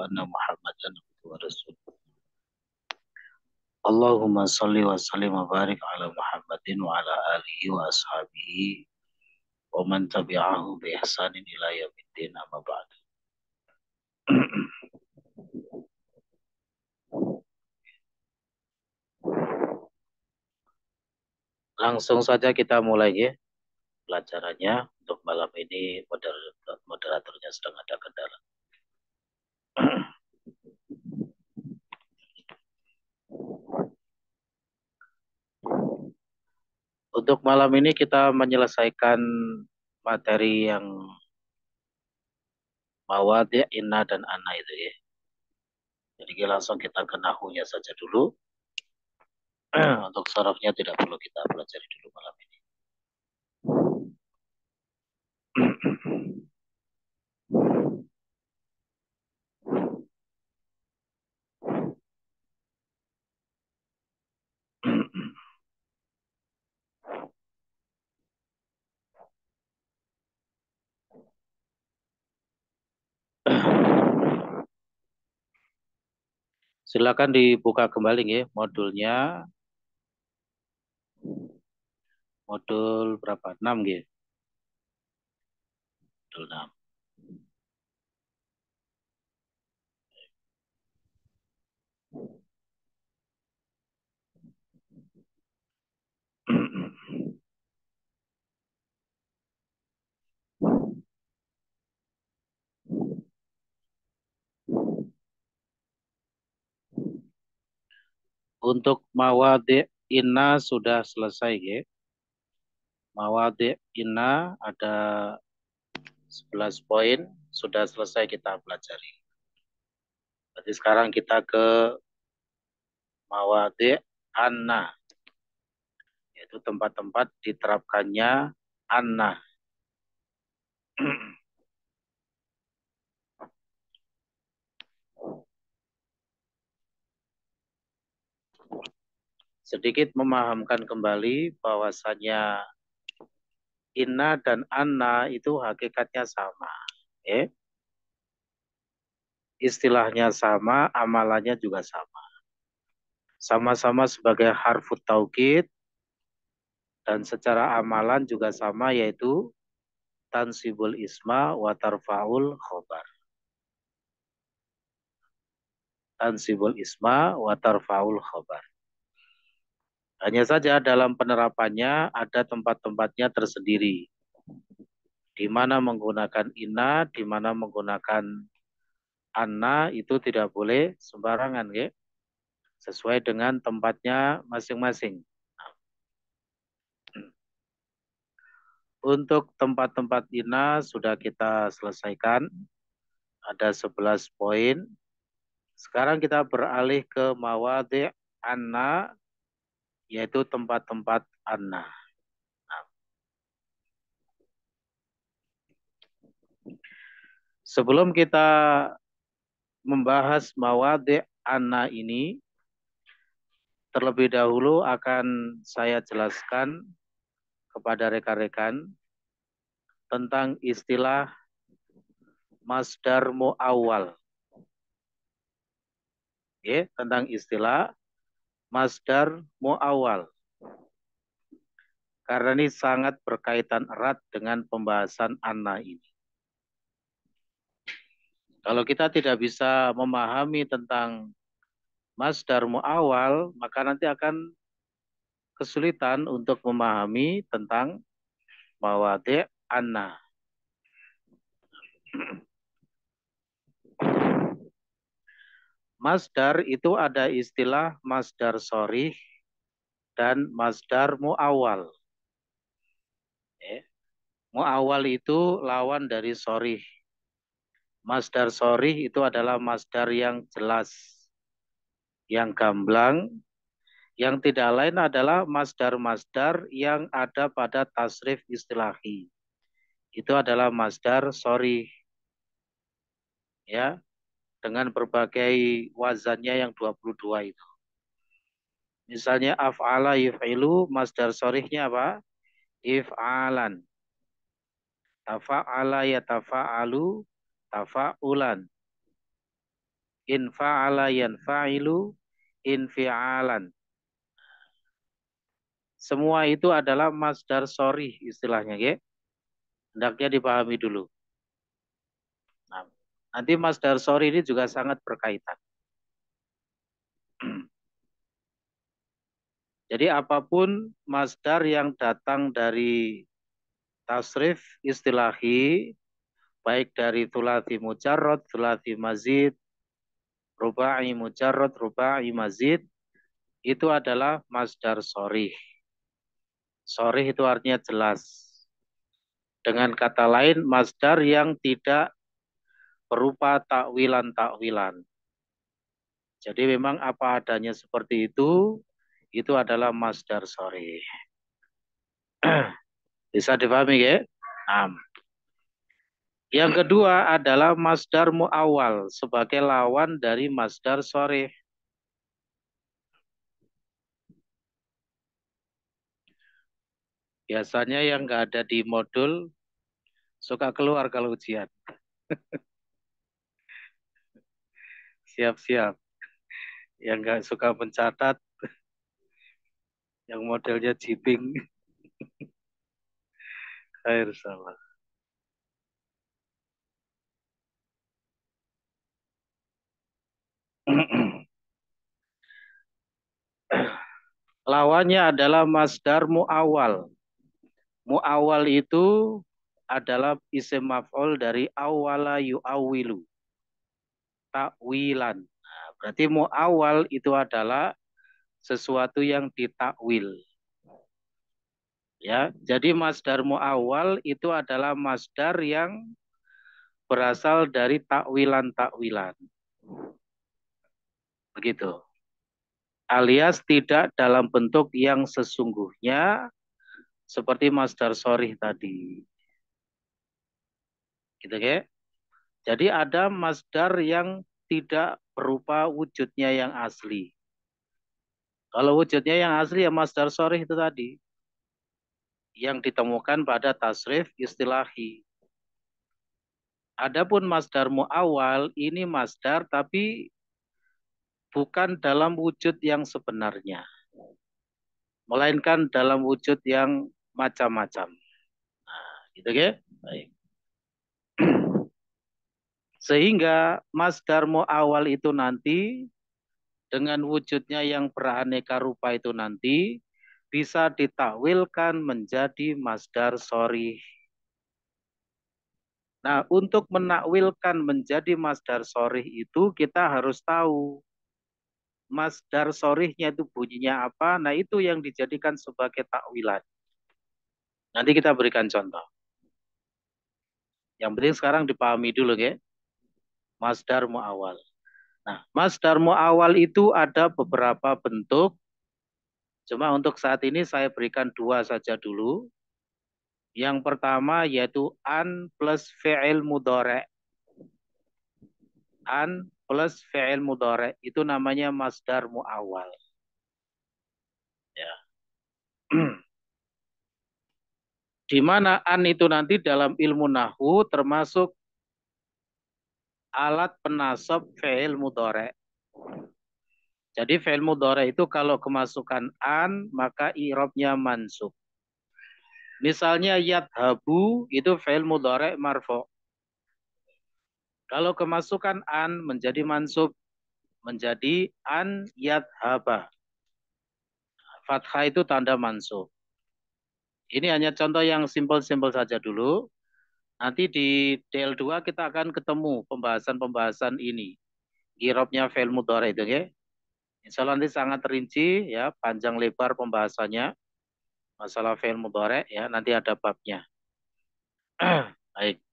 anna Muhammadan abduhu wa rasuluh. Allahumma salli wa sallim wa barik ala Muhammadin wa ala alihi wa ashabihi wa man tabi'ahu bi ihsanin ila yaumiddin amma ba'd. Langsung saja kita mulai ya pelajarannya. Untuk malam ini moderatornya sedang ada kendala. Untuk malam ini kita menyelesaikan materi yang mawadi' inna dan anna itu ya. Jadi langsung kita ke nahunya saja dulu. Untuk sarafnya tidak perlu kita pelajari dulu malam ini. Silakan dibuka kembali ya modulnya. Modul berapa? 6 ya. Modul 6. Untuk mawadi' inna sudah selesai ya. Mawadi' inna ada 11 poin sudah selesai kita pelajari. Jadi sekarang kita ke mawadi' anna, yaitu tempat-tempat diterapkannya anna. Sedikit memahamkan kembali bahwasanya inna dan anna itu hakikatnya sama. Istilahnya sama, amalannya juga sama. Sama-sama sebagai harfut taukid dan secara amalan juga sama, yaitu tansibul isma wa tarfa'ul khobar. Tansibul isma wa tarfa'ul khobar. Hanya saja dalam penerapannya ada tempat-tempatnya tersendiri. Di mana menggunakan inna, di mana menggunakan anna itu tidak boleh sembarangan ya. Sesuai dengan tempatnya masing-masing. Untuk tempat-tempat inna sudah kita selesaikan. Ada 11 poin. Sekarang kita beralih ke mawadi' anna, yaitu tempat-tempat anna. Sebelum kita membahas mawadi' anna ini, terlebih dahulu akan saya jelaskan kepada rekan-rekan tentang istilah masdar mu'awwal. Ya, tentang istilah masdar mu'awwal. Karena ini sangat berkaitan erat dengan pembahasan anna ini. Kalau kita tidak bisa memahami tentang masdar mu'awwal, maka nanti akan kesulitan untuk memahami tentang mawadi' anna. Masdar itu ada istilah masdar sharih dan masdar mu'awwal. Mu'awwal itu lawan dari sharih. Masdar sharih itu adalah masdar yang jelas, yang gamblang, yang tidak lain adalah masdar-masdar yang ada pada tasrif istilahi. Itu adalah masdar sharih. Ya, dengan berbagai wazannya yang 22 itu. Misalnya af'ala yuf'ilu, masdar sharihnya apa? If'alan. Tafa'ala yatafa'alu, tafa'ulan. Infa'ala yanfa'ilu infi'alan. Semua itu adalah masdar sorry istilahnya, ya. Hendaknya dipahami dulu. Nah, nanti masdar sorry ini juga sangat berkaitan. Jadi apapun masdar yang datang dari tasrif istilahi, baik dari thulathi mujarrad, thulathi mazid, rubai mujarrad, rubai mazid, itu adalah masdar sorih. Sorih itu artinya jelas. Dengan kata lain, masdar yang tidak berupa takwilan-takwilan. Jadi memang apa adanya seperti itu adalah masdar sorih. Bisa dipahami ya? Nah, yang kedua adalah masdar mu'awal sebagai lawan dari masdar sorih. Biasanya yang nggak ada di modul suka keluar kalau ujian. Siap-siap. Yang nggak suka mencatat, yang modelnya jiping, air salah. Lawannya adalah masdar mu'awal. Mu'awal itu adalah isim maf'ul dari awala yu'awilu. Takwilan. Nah, berarti mu'awal itu adalah sesuatu yang ditakwil. Ya, jadi masdar mu'awal itu adalah masdar yang berasal dari takwilan-takwilan. Begitu. Alias tidak dalam bentuk yang sesungguhnya seperti masdar sorih tadi. Gitu ya. Jadi ada masdar yang tidak berupa wujudnya yang asli. Kalau wujudnya yang asli ya masdar sorih itu tadi. Yang ditemukan pada tasrif istilahi. Adapun masdar mu'awal ini masdar tapi bukan dalam wujud yang sebenarnya. Melainkan dalam wujud yang macam-macam. Nah, gitu ya. Baik. Sehingga masdar mu'awal itu nanti dengan wujudnya yang beraneka rupa itu nanti bisa ditakwilkan menjadi masdar sorih. Nah, untuk menakwilkan menjadi masdar sorih itu kita harus tahu masdar sorihnya itu bunyinya apa. Nah, itu yang dijadikan sebagai takwilan. Nanti kita berikan contoh. Yang penting sekarang dipahami dulu ya. Masdar mu'awal. Nah, masdar mu'awal itu ada beberapa bentuk. Cuma untuk saat ini saya berikan dua saja dulu. Yang pertama yaitu an plus fi'il mudhari'. An plus fi'il mudhari' itu namanya masdar mu'awal. Ya. Di mana an itu nanti dalam ilmu nahwu termasuk alat penasab fi'il mudhari'. Jadi fi'il mudhari' itu kalau kemasukan an maka i'rabnya mansub. Misalnya yadhabu itu fi'il mudhari' marfu'. Kalau kemasukan an menjadi mansub menjadi an yadhaba. Fathah itu tanda mansub. Ini hanya contoh yang simpel-simpel saja dulu. Nanti di DL2 kita akan ketemu pembahasan-pembahasan ini. Irobnya fi'il mudhari' itu ya. Insya Allah nanti sangat rinci ya, panjang lebar pembahasannya. Masalah fi'il mudhari' ya, nanti ada babnya. Baik.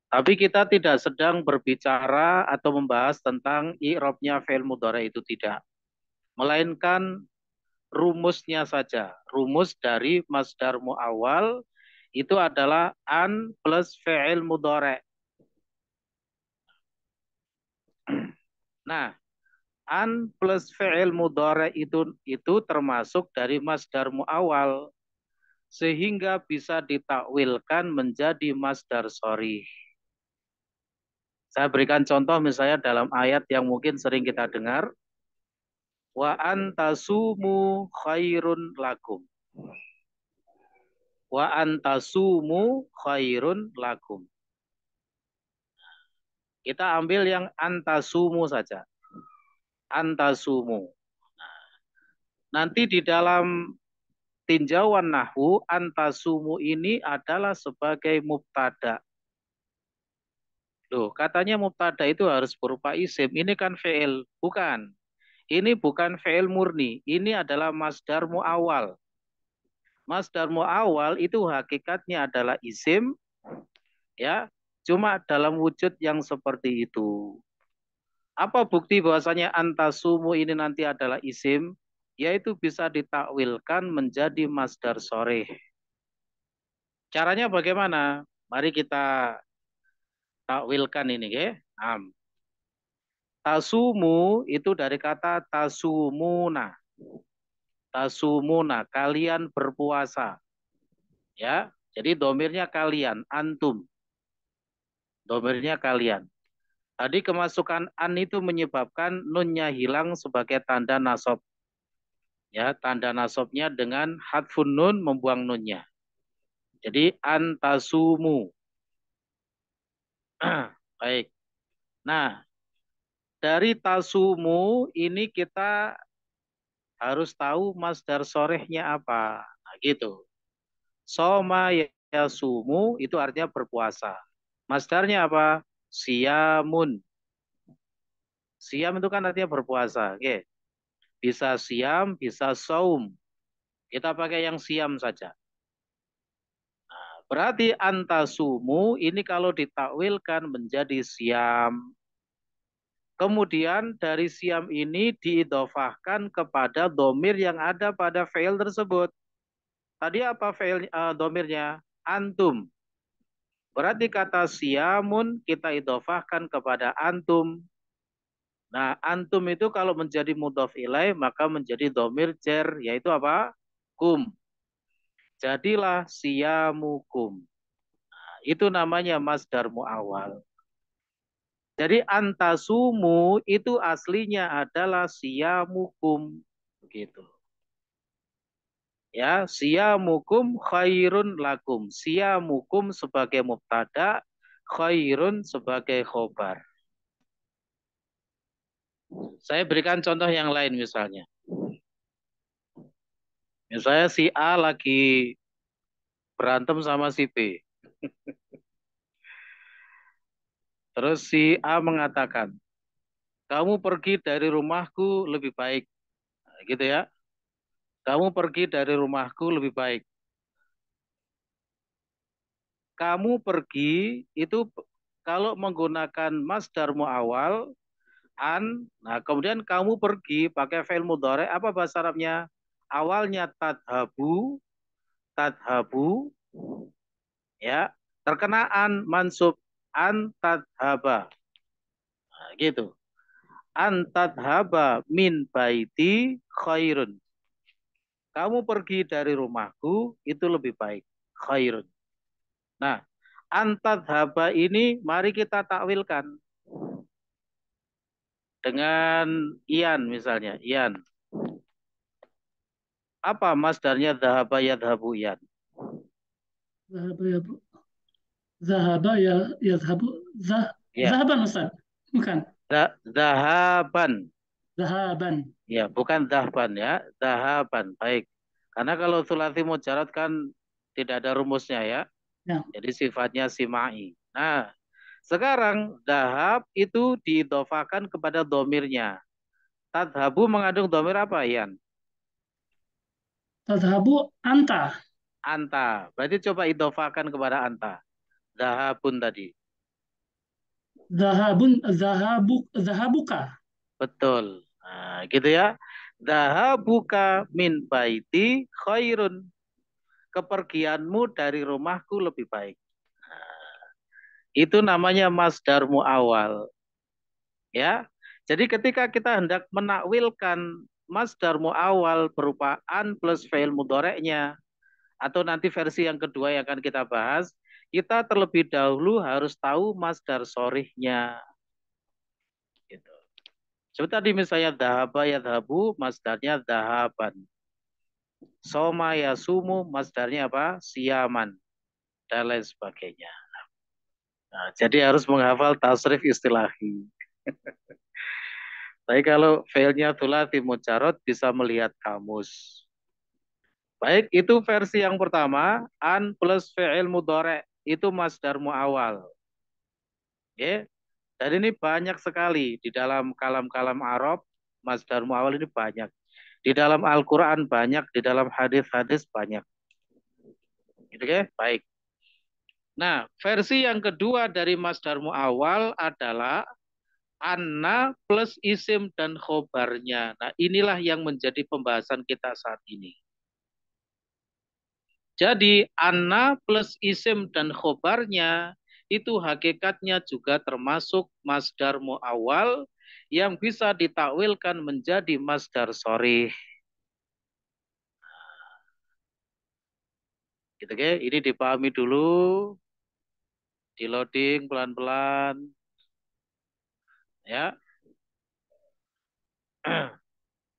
Tapi kita tidak sedang berbicara atau membahas tentang i'rabnya fi'il mudhari' itu tidak. Melainkan rumusnya saja. Rumus dari masdar mu'awal itu adalah an plus fi'il mudhari'. Nah, an plus fi'il mudhari' itu termasuk dari masdar mu'awal sehingga bisa ditakwilkan menjadi masdar sorih. Saya berikan contoh misalnya dalam ayat yang mungkin sering kita dengar. Wa antasumu khairun lakum. Wa antasumu khairun lakum. Kita ambil yang antasumu saja. Antasumu. Nanti di dalam tinjauan nahwu, antasumu ini adalah sebagai mubtada. Loh, katanya mubtada itu harus berupa isim. Ini kan fi'il. Bukan. Ini bukan fi'il murni. Ini adalah masdar mu'awal. Masdar mu'awal itu hakikatnya adalah isim, ya. Cuma dalam wujud yang seperti itu. Apa bukti bahwasanya antasumu ini nanti adalah isim? Yaitu bisa ditakwilkan menjadi masdar soreh. Caranya bagaimana? Mari kita takwilkan ini, ya. Tasumu itu dari kata tasumuna. Tasumuna, kalian berpuasa. Ya, jadi domirnya kalian, antum. Domirnya kalian. Tadi kemasukan an itu menyebabkan nunnya hilang sebagai tanda nasab. Ya, tanda nasabnya dengan hadfun nun membuang nunnya. Jadi antasumu. Baik. Nah, dari tasumu ini kita harus tahu masdar sorehnya apa. Nah, gitu. Soma yasumu itu artinya berpuasa. Masdarnya apa? Siamun. Siam itu kan artinya berpuasa. Oke. Bisa siam, bisa saum. Kita pakai yang siam saja. Berarti antasumu ini kalau ditakwilkan menjadi siam. Kemudian dari siam ini diidofahkan kepada domir yang ada pada fi'il tersebut. Tadi apa fi'il domirnya? Antum. Berarti kata siamun kita idofahkan kepada antum. Nah, antum itu kalau menjadi mudhof ilaih maka menjadi domir jer, yaitu apa? Kum. Jadilah siamukum. Nah, itu namanya masdar mu'awal. Jadi antasumu itu aslinya adalah siamukum. Begitu. Ya, siamukum khairun lakum. Siamukum sebagai mubtada, khairun sebagai khobar. Saya berikan contoh yang lain misalnya. Misalnya si A lagi berantem sama si B. Terus si A mengatakan, kamu pergi dari rumahku lebih baik. Nah, gitu ya. Kamu pergi dari rumahku lebih baik. Kamu pergi itu kalau menggunakan masdar mu'awal, an, nah kemudian kamu pergi pakai fi'il mudhari, apa bahasa Arabnya? Awalnya tadhabu, tadhabu, ya, terkenaan mansub an tadhaba. Nah, gitu. An tadhaba min baiti khairun. Kamu pergi dari rumahku itu lebih baik. Khairun. Nah, an tadhaba ini mari kita takwilkan dengan ian misalnya. Ian. Apa masdarnya dhahaba yadhabu ian? Zahaba ya bu. Zahaba ya yazhabu. Ya, Zahaban Ustaz. Bukan. Zahaban. Zahaban. Ya, bukan dahban ya, dahaban. Baik. Karena kalau sulati mujarad kan tidak ada rumusnya ya. Ya. Jadi sifatnya simai. Nah, sekarang dahab itu diidofakan kepada domirnya. Tadhabu mengandung domir apa, Ian? Tadhabu anta. Anta. Berarti coba idofakan kepada anta. Dahabun tadi. Zahabuka. Betul. Nah, gitu ya. Dahabuka min baiti khairun. Kepergianmu dari rumahku lebih baik. Itu namanya masdar mu'awal. Ya. Jadi ketika kita hendak menakwilkan masdar mu'awal berupa an plus fi'il mudhoreknya, atau nanti versi yang kedua yang akan kita bahas, kita terlebih dahulu harus tahu masdar sorihnya. Gitu. Seperti tadi misalnya dhahaba yadhabu, masdarnya dhahaban. Soma yasumu, masdarnya apa? Siaman. Dan lain sebagainya. Nah, jadi harus menghafal tasrif istilahi. Tapi kalau failnya thulathi mujarad bisa melihat kamus. Baik, itu versi yang pertama, an plus fi'il mudhari itu masdar muawal. Ya. Dan ini banyak sekali di dalam kalam-kalam Arab, masdar muawal ini banyak. Di dalam Al-Qur'an banyak, di dalam hadis-hadis banyak. Gitu ya? Baik. Nah, versi yang kedua dari masdar muawal adalah anna plus isim dan khobarnya. Nah, inilah yang menjadi pembahasan kita saat ini. Jadi anna plus isim dan khobarnya itu hakikatnya juga termasuk masdar muawal yang bisa ditakwilkan menjadi masdar sorih. Gitu ya, ini dipahami dulu, di loading pelan-pelan, ya.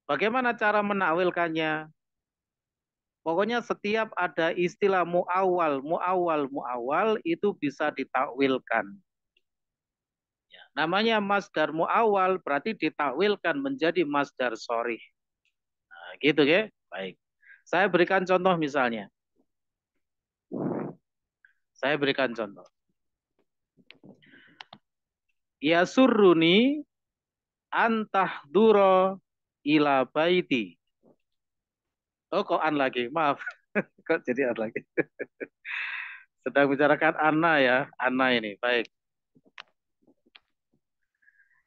Bagaimana cara menakwilkannya? Pokoknya setiap ada istilah muawal itu bisa ditakwilkan. Ya, namanya masdar muawal berarti ditakwilkan menjadi masdar sorih. Nah, gitu ya. Baik. Saya berikan contoh misalnya. Saya berikan contoh. Ya surruni antahduro ila baiti. Oh, kok an lagi? Maaf. Kok jadi an lagi? Sedang bicarakan Anna ya. Anna ini. Baik.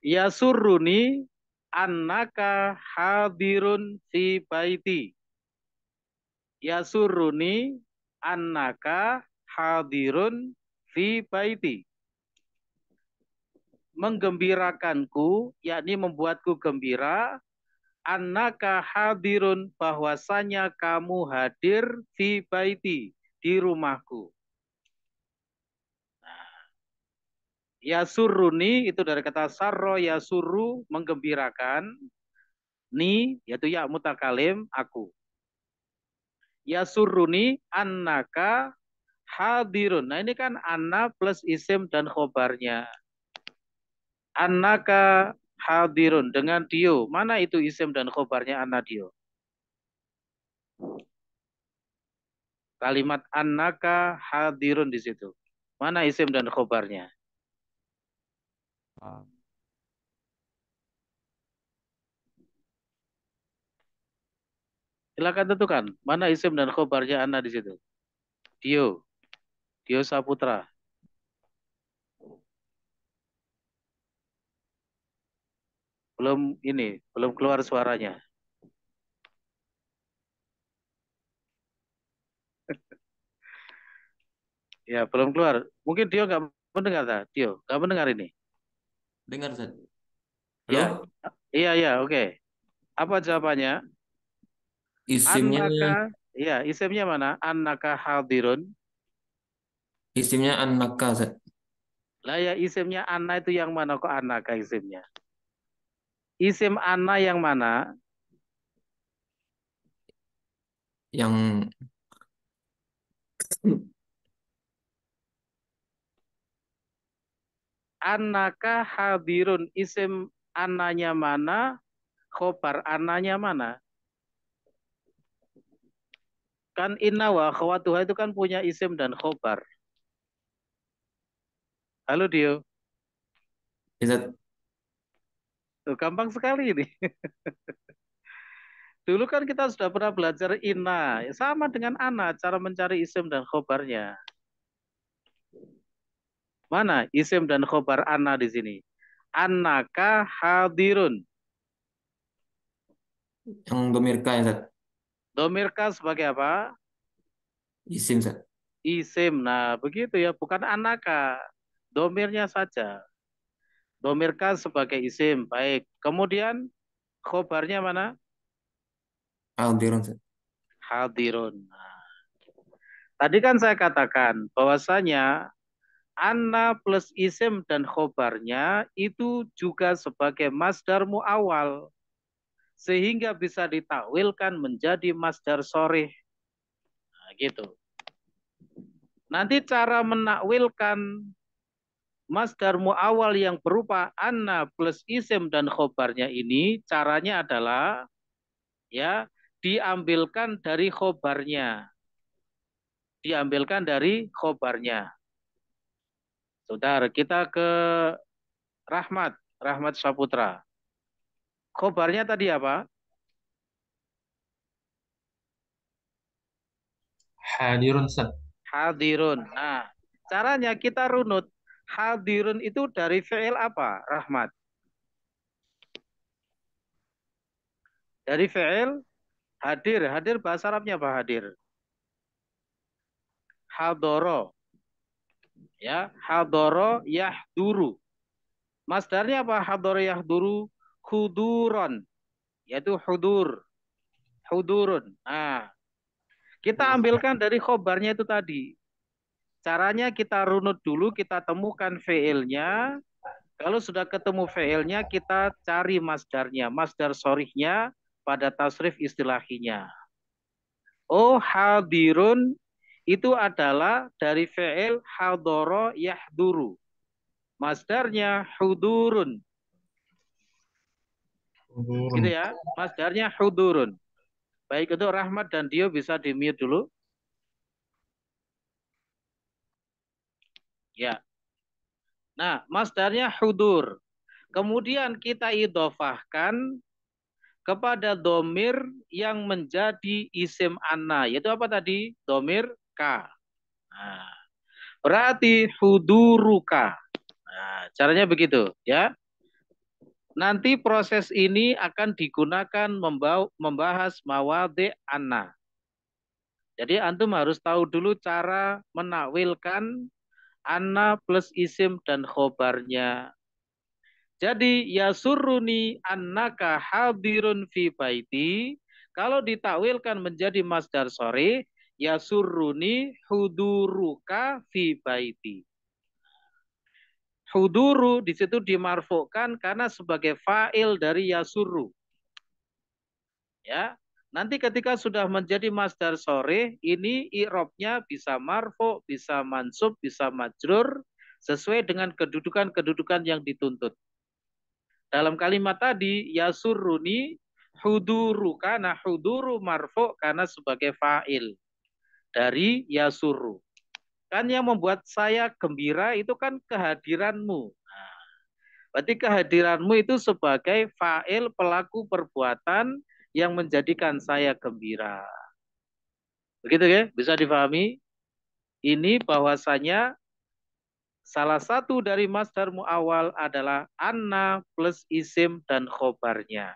Ya surruni annaka hadirun fi baiti. Ya surruni annaka hadirun fi baiti. Menggembirakanku, yakni membuatku gembira, annaka hadirun, bahwasanya kamu hadir fi baiti, di rumahku. Ya surruni itu dari kata sarro ya surru, menggembirakan. Ni yaitu ya mutakalim, aku. Ya surruni annaka hadirun. Nah ini kan anna plus isim dan khobarnya. Annaka hadirun dengan dio. Mana itu isim dan khobarnya anna dio? Kalimat annaka hadirun di situ. Mana isim dan khobarnya? Silakan tentukan. Mana isim dan khobarnya anna di situ? Dio. Dio Saputra. Belum ini, belum keluar suaranya. Ya, belum keluar. Mungkin Dio nggak mendengar, tak? Dio, nggak mendengar ini. Dengar, Ustaz. Ya, Halo? iya, iya, oke. Apa jawabannya? Isimnya Annaka, ya, isimnya mana? Annaka hadirun. isimnya an-naka, Ustaz. Lah ya, isimnya Anna itu yang mana kok Annaka isimnya? Isim Anna yang mana? Yang Annaka hadirun. Isim Annanya mana? Khobar Annanya mana? Kan inna wa khawatuha itu kan punya isim dan khobar. Halo Dio. Ustaz, Tuh, gampang sekali ini. Dulu kan kita sudah pernah belajar inna. Sama dengan Ana, cara mencari isim dan khobarnya. Mana isim dan khobar Ana di sini? Annaka hadirun. yang domirka, Ustaz. Domirka sebagai apa? Isim, Ustaz. Isim. Nah, begitu ya. Bukan anaka. Domirnya saja. Domirka sebagai isim. Baik. Kemudian khobarnya mana? Aldirun, Ustaz. Hadirun. Nah, Tadi kan saya katakan bahwasanya anna plus isim dan khobarnya itu juga sebagai masdar mu'awal. Sehingga bisa ditakwilkan menjadi masdar sorih. Nah, gitu. Nanti cara menakwilkan masdar mu'awal yang berupa anna plus isim dan khobarnya ini, caranya adalah ya diambilkan dari khobarnya. Diambilkan dari khobarnya. Saudara, kita ke Rahmat Saputra. Khobarnya tadi apa? Hadirun Ustaz. Hadirun. Nah, caranya kita runut. Hadirun itu dari fi'il apa, Rahmat? Dari fi'il hadir. Hadir bahasa Arabnya apa hadir? Hadoro. Ya, hadoro yahduru. Masdarnya apa? Hadoro yahduru huduron. Yaitu hudur. Hudurun. Nah, kita ambilkan dari khobarnya itu tadi. Caranya kita runut dulu, kita temukan fi'ilnya. Kalau sudah ketemu fi'ilnya, kita cari masdarnya. Masdar sorihnya pada tasrif istilahinya. Oh, hadirun itu adalah dari fi'il hadoro yahduru. Masdarnya hudurun. Gitu ya. Masdarnya hudurun. Baik, untuk Rahmat dan Dio bisa di-mute dulu. Ya. Nah, masdarnya hudur. Kemudian kita idhofahkan kepada domir yang menjadi isim anna. Yaitu apa tadi? Domir ka. Nah, berarti huduruka. Nah, caranya begitu ya. Nanti proses ini akan digunakan membahas mawadhi anna. Jadi antum harus tahu dulu cara menakwilkan anna plus isim dan khobarnya. Jadi yasurruni annaka hadirun fi baiti. Kalau ditakwilkan menjadi masdar sore, yasurruni huduruka fi baiti. Huduru di situ dimarfukan karena sebagai fa'il dari yasurru. Ya. Nanti ketika sudah menjadi masdar sore, ini i'rabnya bisa marfu, bisa mansub, bisa majrur sesuai dengan kedudukan-kedudukan yang dituntut. Dalam kalimat tadi yasurruni huduruka, nah huduru marfu karena sebagai fa'il dari yasurru. Kan yang membuat saya gembira itu kan kehadiranmu. Berarti kehadiranmu itu sebagai fa'il pelaku perbuatan yang menjadikan saya gembira. Begitu ya? Bisa difahami? Ini bahwasanya salah satu dari masdar mu'awal adalah anna plus isim dan khobarnya.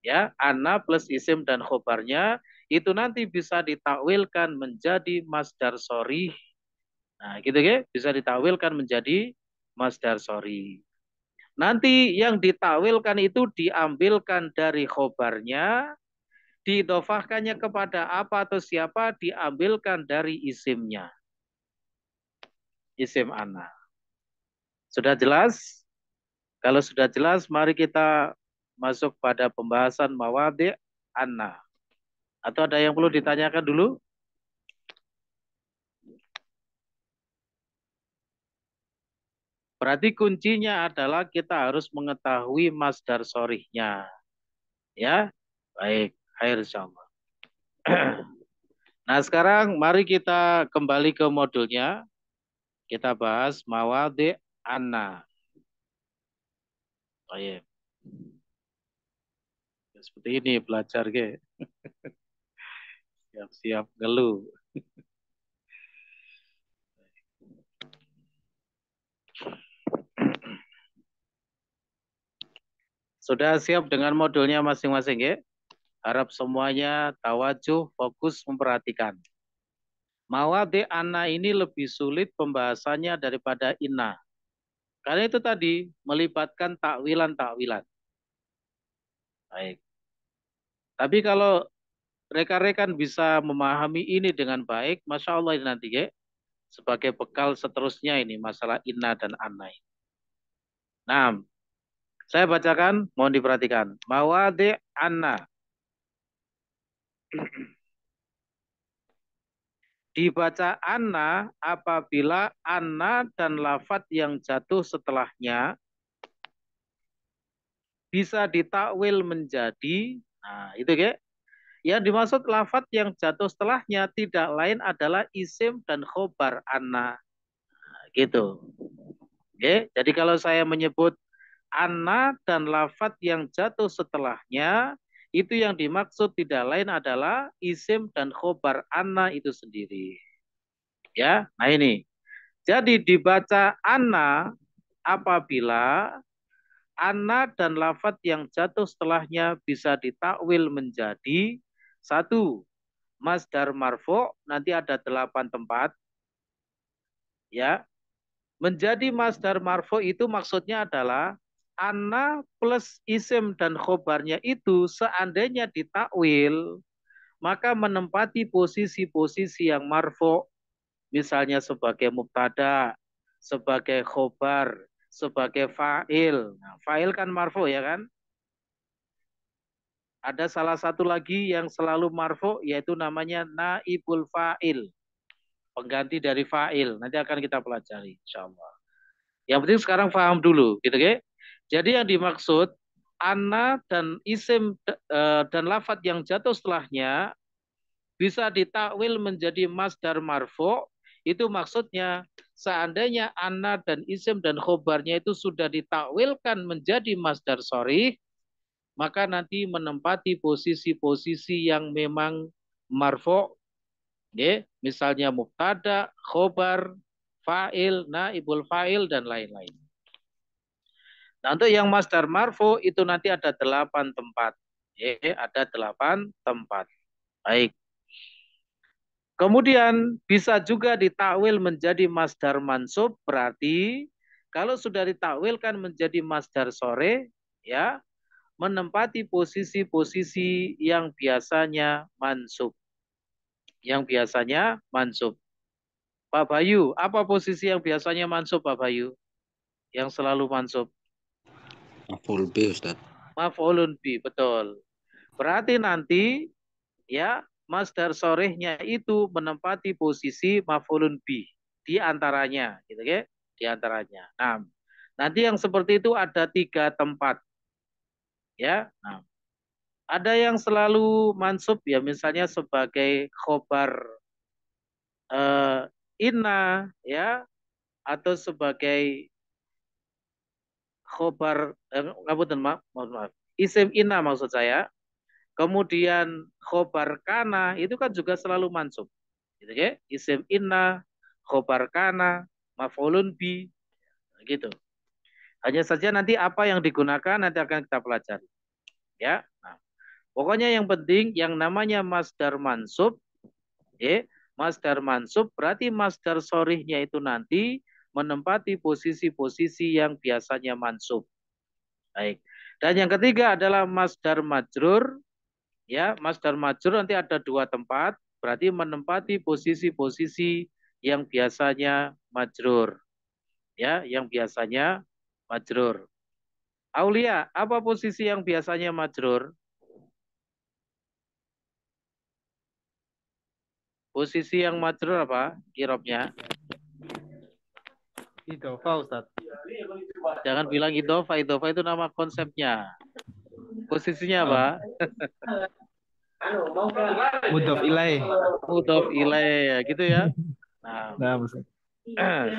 Ya, anna plus isim dan khobarnya itu nanti bisa ditakwilkan menjadi masdar sorih. Nah, gitu ya? Bisa ditakwilkan menjadi masdar sorih. Nanti yang ditakwilkan itu diambilkan dari khobarnya, diidofahkannya kepada apa atau siapa, diambilkan dari isimnya. Isim anna. Sudah jelas? Kalau sudah jelas, mari kita masuk pada pembahasan mawadhi anna. Atau ada yang perlu ditanyakan dulu? Berarti kuncinya adalah kita harus mengetahui masdar sorihnya. Ya, baik. Khair insyaallah. Nah, sekarang mari kita kembali ke modulnya. Kita bahas mawadhi anna. Baik. Seperti ini belajar ke. Siap-siap ngeluh. Sudah siap dengan modulnya masing-masing ya? Harap semuanya tawajuh, fokus memperhatikan. Mawadhi anna ini lebih sulit pembahasannya daripada inna. Karena itu tadi melibatkan takwilan-takwilan. Baik. Tapi kalau rekan-rekan bisa memahami ini dengan baik, Masya Allah ini nanti ya, sebagai bekal seterusnya ini masalah inna dan anna. Nah, saya bacakan, mohon diperhatikan. Mawadi anna. Dibaca anna apabila anna dan lafadz yang jatuh setelahnya bisa ditakwil menjadi, nah itu ya. Yang dimaksud lafadz yang jatuh setelahnya tidak lain adalah isim dan khobar anna. Nah, gitu. Oke, jadi kalau saya menyebut anna dan lafadz yang jatuh setelahnya, itu yang dimaksud tidak lain adalah isim dan khobar anna itu sendiri. Ya, nah ini. Jadi dibaca anna apabila anna dan lafadz yang jatuh setelahnya bisa ditakwil menjadi satu, masdar marfu, nanti ada 8 tempat. Ya, menjadi masdar marfu itu maksudnya adalah anna plus isim dan khobarnya itu seandainya ditakwil, maka menempati posisi-posisi yang marfu, misalnya sebagai mubtada, sebagai khobar, sebagai fa'il. Nah, fa'il kan marfu ya kan? Ada salah satu lagi yang selalu marfu yaitu namanya naibul fa'il, pengganti dari fa'il. Nanti akan kita pelajari insyaallah. Yang penting sekarang paham dulu, gitu ya. Jadi yang dimaksud anna dan isim dan lafadz yang jatuh setelahnya bisa ditakwil menjadi masdar marfu, itu maksudnya seandainya anna dan isim dan khobarnya itu sudah ditakwilkan menjadi masdar sharih, maka nanti menempati posisi-posisi yang memang marfu, ya, misalnya mubtada, khobar, fa'il, naibul fa'il dan lain-lain. Nah, untuk yang masdar marfu itu nanti ada 8 tempat. Ya, ada 8 tempat. Baik. Kemudian bisa juga ditakwil menjadi masdar mansub, berarti kalau sudah ditakwilkan menjadi masdar sore, ya, menempati posisi-posisi yang biasanya mansub. Yang biasanya mansub. Pak Bayu, apa posisi yang biasanya mansub Pak Bayu? Yang selalu mansub. Maf'ul bi, Ustaz. Maf'ulun bi, betul. Berarti nanti ya masdar sorehnya itu menempati posisi maf'ulun bi di antaranya, gitu ya, di antaranya. Nah, nanti yang seperti itu ada 3 tempat, ya. Nah, ada yang selalu mansub ya, misalnya sebagai khobar inna, ya, atau sebagai khobar mohon maaf, isim inna maksud saya. Kemudian khobar kana itu kan juga selalu mansub. Gitu ya. Isim inna, khobar kana, maf'ulun bi, gitu. Hanya saja nanti apa yang digunakan nanti akan kita pelajari. Ya. Nah, pokoknya yang penting yang namanya masdar mansub, ya, masdar mansub berarti masdar sorihnya itu nanti menempati posisi-posisi yang biasanya mansub. Baik. Dan yang ketiga adalah masdar majrur. Ya, masdar majrur nanti ada 2 tempat, berarti menempati posisi-posisi yang biasanya majrur. Ya, yang biasanya majrur. Aulia, apa posisi yang biasanya majrur? Posisi yang majrur apa? Kirobnya. Idofa Ustaz. Jangan bilang idofa, idofa itu nama konsepnya. Posisinya apa? Mudhof ilaih. Mudhof ilaih, gitu ya. Nah, Nah, Ustaz.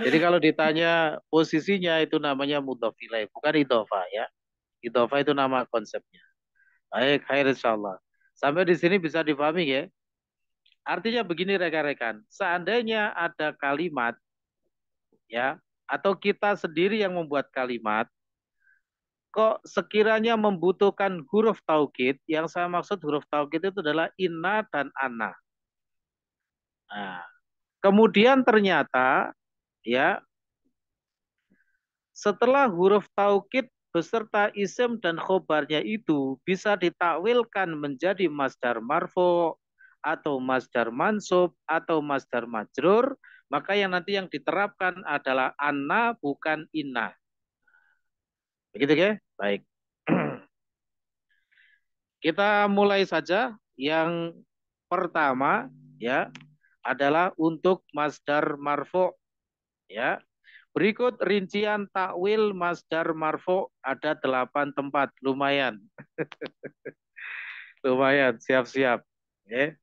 jadi kalau ditanya posisinya itu namanya mudhof ilaih, bukan idofa ya. Idofa itu nama konsepnya. Baik, khair insyaallah. Sampai di sini bisa dipahami ya. Artinya begini rekan-rekan, seandainya ada kalimat ya, atau kita sendiri yang membuat kalimat, kok sekiranya membutuhkan huruf taukid, yang saya maksud huruf taukid itu adalah inna dan anna. Nah, kemudian ternyata ya setelah huruf taukid beserta isim dan khobarnya itu bisa ditakwilkan menjadi masdar marfu atau masdar mansub atau masdar majrur, maka nanti yang diterapkan adalah anna bukan inna. Begitu ya? Baik. Kita mulai saja. Yang pertama ya adalah untuk masdar marfu ya. Berikut rincian takwil masdar marfu ada 8 tempat, lumayan. Lumayan, siap-siap. Ya.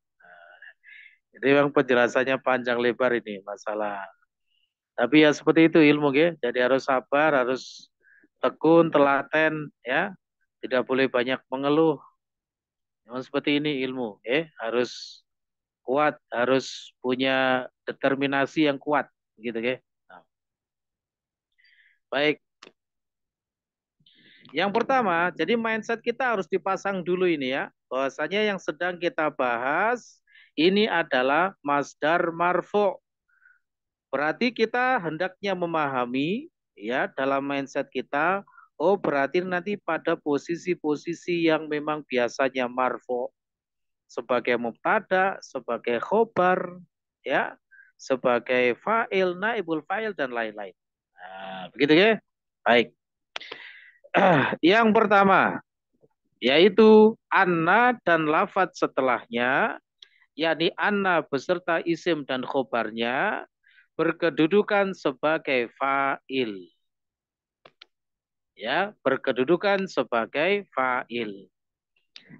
Jadi memang penjelasannya panjang lebar ini masalah. Tapi ya seperti itu ilmu ya. Jadi harus sabar, harus tekun, telaten ya. Tidak boleh banyak mengeluh. Memang seperti ini ilmu ya. Harus kuat, harus punya determinasi yang kuat gitu ya. Nah, baik. Yang pertama, jadi mindset kita harus dipasang dulu ini ya. Bahwasanya yang sedang kita bahas ini adalah masdar marfu. Berarti kita hendaknya memahami ya dalam mindset kita, oh berarti nanti pada posisi-posisi yang memang biasanya marfu sebagai mubtada, sebagai khobar, ya, sebagai fa'il, naibul fa'il dan lain-lain. Nah, begitu ya? Baik. Yang pertama yaitu anna dan lafadz setelahnya, yakni anna beserta isim dan khobarnya berkedudukan sebagai fa'il. Ya, berkedudukan sebagai fa'il.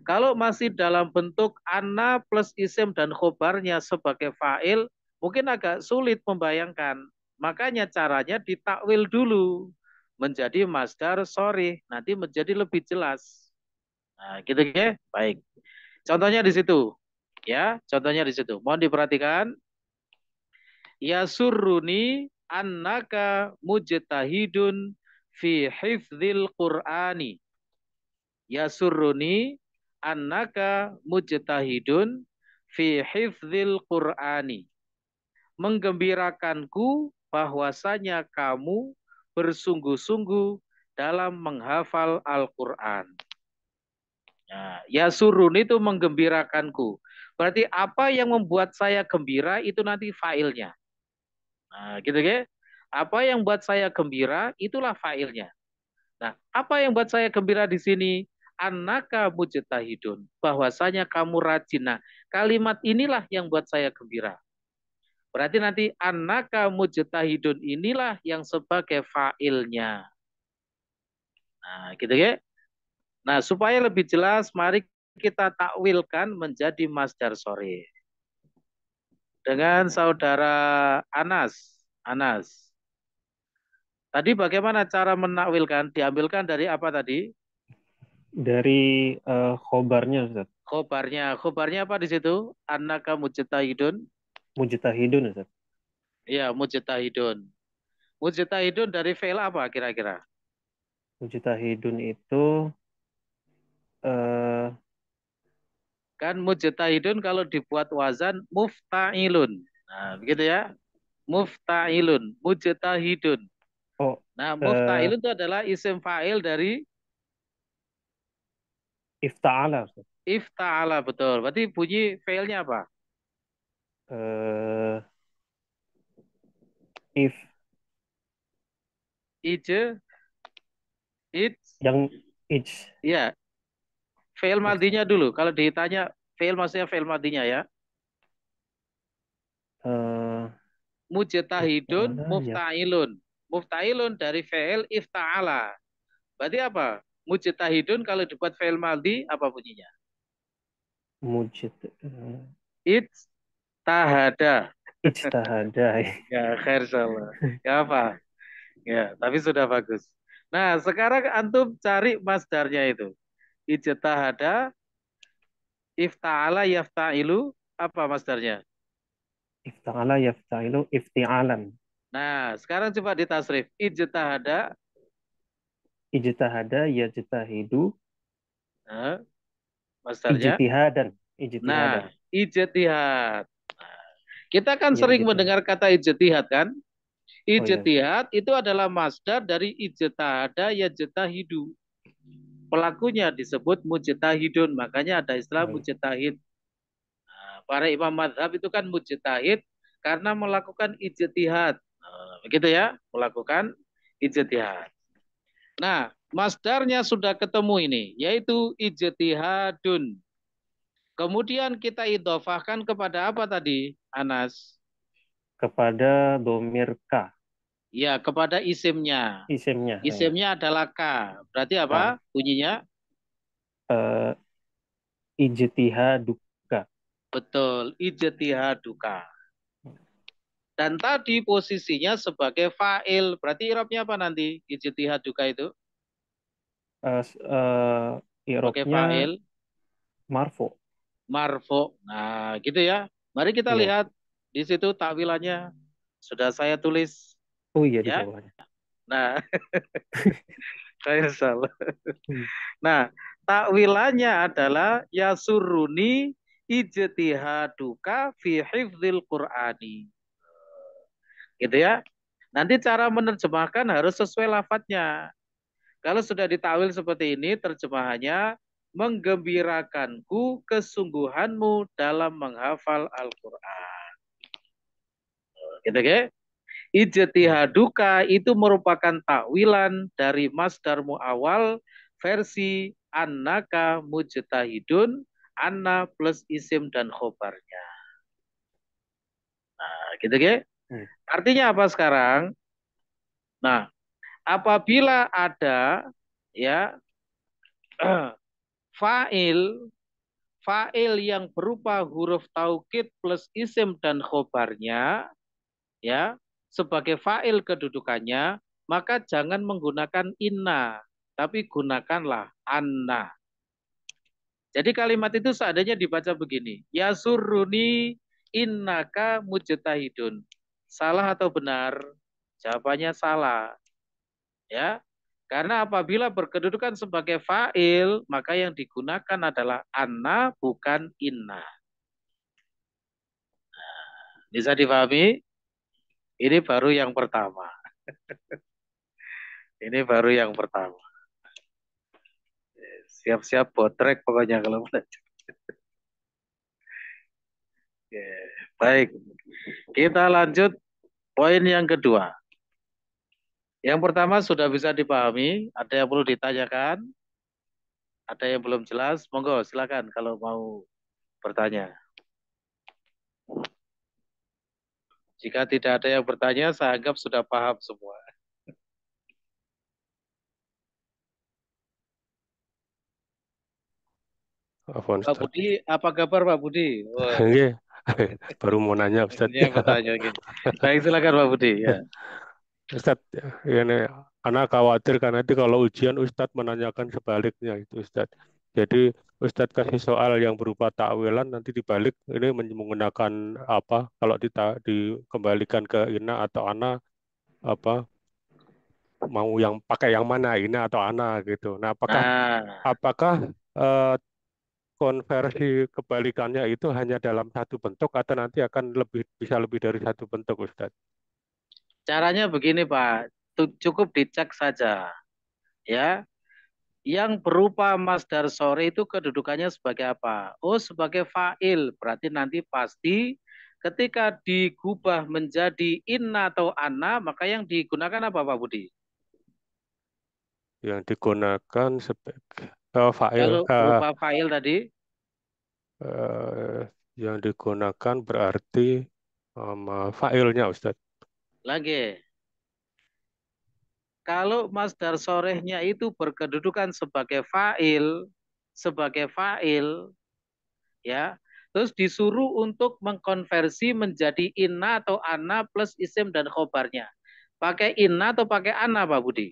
Kalau masih dalam bentuk anna plus isim dan khobarnya sebagai fa'il, mungkin agak sulit membayangkan. Makanya caranya ditakwil dulu menjadi masdar sorry, nanti menjadi lebih jelas. Nah, gitu ya. Baik. Contohnya di situ. Ya, contohnya di situ. Mohon diperhatikan. Yasurruni annaka mujtahidun fi hifdzil Qur'ani. Yasurruni annaka mujtahidun fi hifdzil Qur'ani. Menggembirakanku bahwasanya kamu bersungguh-sungguh dalam menghafal Al-Qur'an. Nah, yasurruni itu menggembirakanku. Berarti apa yang membuat saya gembira itu nanti failnya. Nah, gitu ya. Apa yang buat saya gembira itulah failnya. Nah, apa yang buat saya gembira di sini? Annaka mujtahidun, bahwasanya kamu rajin. Nah, kalimat inilah yang buat saya gembira. Berarti nanti annaka mujtahidun inilah yang sebagai failnya. Nah, gitu ya. Nah, supaya lebih jelas, mari kita takwilkan menjadi masdar sorry. Dengan saudara Anas. Anas. Tadi bagaimana cara menakwilkan? Diambilkan dari apa tadi? Dari khobarnya, Ustaz. Khobarnya apa di situ? Annaka mujtahidun. Mujtahidun, Ustaz. Iya, mujtahidun. Mujtahidun dari fi'il apa kira-kira? Mujtahidun itu Kan mujtahidun kalau dibuat wazan mufta'ilun. Nah, begitu ya. Mufta'ilun, mujtahidun. oh Nah, mufta'ilun itu adalah isim fa'il dari ifta'ala, Ustaz. ifta'ala, betul. Berarti bunyi fi'ilnya apa? If Ije, it, yang ich ya. Fi'il madinya dulu. Kalau ditanya fi'il maksudnya fi'il madinya ya. Mujtahidun, ifta'ala, ya. mufta'ilun. Mufta'ilun dari fi'il ifta'ala. Berarti apa? Mujtahidun kalau dibuat fi'il madhi apa bunyinya? Ijtahada. Ijtahada. Ya, khair insyaallah. Ya apa? Ya, tapi sudah bagus. Nah, sekarang antum cari masdarnya itu. Ijtahada, ifta'ala, yafta'ilu, apa masdarnya? Ifta'ala yafta'ilu ifti'alan. Nah, sekarang coba ditasrif. Ijtahada, Ijtahada yajtahidu nah, masdarnya. ijtihadan. Nah, Ijtihadan. ijtihad. Nah, kita kan Ya, sering gitu. mendengar kata ijtihad kan? iya. Ijtihad itu adalah masdar dari ijtahada yajtahidu. Pelakunya disebut mujtahidun, makanya ada istilah Oh, iya. mujtahid. Nah, para imam madhab itu kan mujtahid karena melakukan ijtihad. Nah, begitu ya, melakukan ijtihad. Nah, masdarnya sudah ketemu ini, yaitu ijtihadun. Kemudian kita idhofahkan kepada apa tadi, Anas? Kepada domir K, Ya, kepada isimnya. isimnya. Ya. Isimnya adalah K. Berarti K. apa bunyinya? Eh, ijtihaduka. Betul, ijtihaduka. Dan tadi posisinya sebagai fa'il. Berarti irobnya apa nanti? Ijtihaduka itu sebagai I'rabnya fa'il, marfu. marfu. Nah, gitu ya. Mari kita Iya. lihat di situ takwilannya. Sudah saya tulis. Oh iya di Ya. bawahnya. Nah, saya salah. Hmm. Nah, takwilannya adalah yasuruni ijtihaduka fi hifdzil Qur'ani. Gitu ya. Nanti cara menerjemahkan harus sesuai lafadznya. Kalau sudah ditakwil seperti ini, terjemahannya menggembirakanku kesungguhanmu dalam menghafal Al-Qur'an. Gitu ya. Ijtihaduka itu merupakan takwilan dari masdar muawal versi annaka mujtahidun, anna plus isim dan khobarnya. Nah, gitu ya. Artinya apa sekarang? Nah, apabila ada ya fa'il yang berupa huruf taukid plus isim dan khobarnya ya sebagai fa'il kedudukannya, maka jangan menggunakan inna, tapi gunakanlah anna. Jadi kalimat itu seadanya dibaca begini, yasurruni innaka mujtahidun. Salah atau benar? Jawabannya salah. Ya. Karena apabila berkedudukan sebagai fa'il, maka yang digunakan adalah anna bukan inna. Bisa dipahami? Ini baru yang pertama. Ini baru yang pertama. Siap-siap botrek pokoknya kalau belajar. Baik, kita lanjut poin yang kedua. Yang pertama sudah bisa dipahami, ada yang perlu ditanyakan, ada yang belum jelas, monggo silakan kalau mau bertanya. Jika tidak ada yang bertanya, saya anggap sudah paham semua. Afwan, Pak Ustaz. Budi, apa kabar Pak Budi? Wah, Nggih, baru mau nanya Ustaz. ini yang bertanya. Baik, silakan Pak Budi. Ya. Ustaz, ini anak khawatir karena nanti kalau ujian Ustaz menanyakan sebaliknya itu Ustaz. Jadi Ustaz kasih soal yang berupa takwilan nanti dibalik ini menggunakan apa? Kalau dikembalikan ke ina atau ana apa? Mau yang pakai yang mana ina atau ana gitu. Nah, Nah, apakah konversi kebalikannya itu hanya dalam satu bentuk atau nanti akan bisa lebih dari satu bentuk, Ustaz? caranya begini Pak, cukup dicek saja. Ya, yang berupa masdar sore itu kedudukannya sebagai apa? Oh, sebagai fa'il. Berarti nanti pasti ketika digubah menjadi inna atau anna, maka yang digunakan apa Pak Budi? Yang digunakan sebagai fa'il. Kalau berupa fa'il tadi, Yang digunakan berarti fa'ilnya, Ustaz. lagi. Kalau masdar sorehnya itu berkedudukan sebagai fa'il, ya, terus disuruh untuk mengkonversi menjadi inna atau anna plus isim dan khobarnya. Pakai inna atau pakai anna Pak Budi?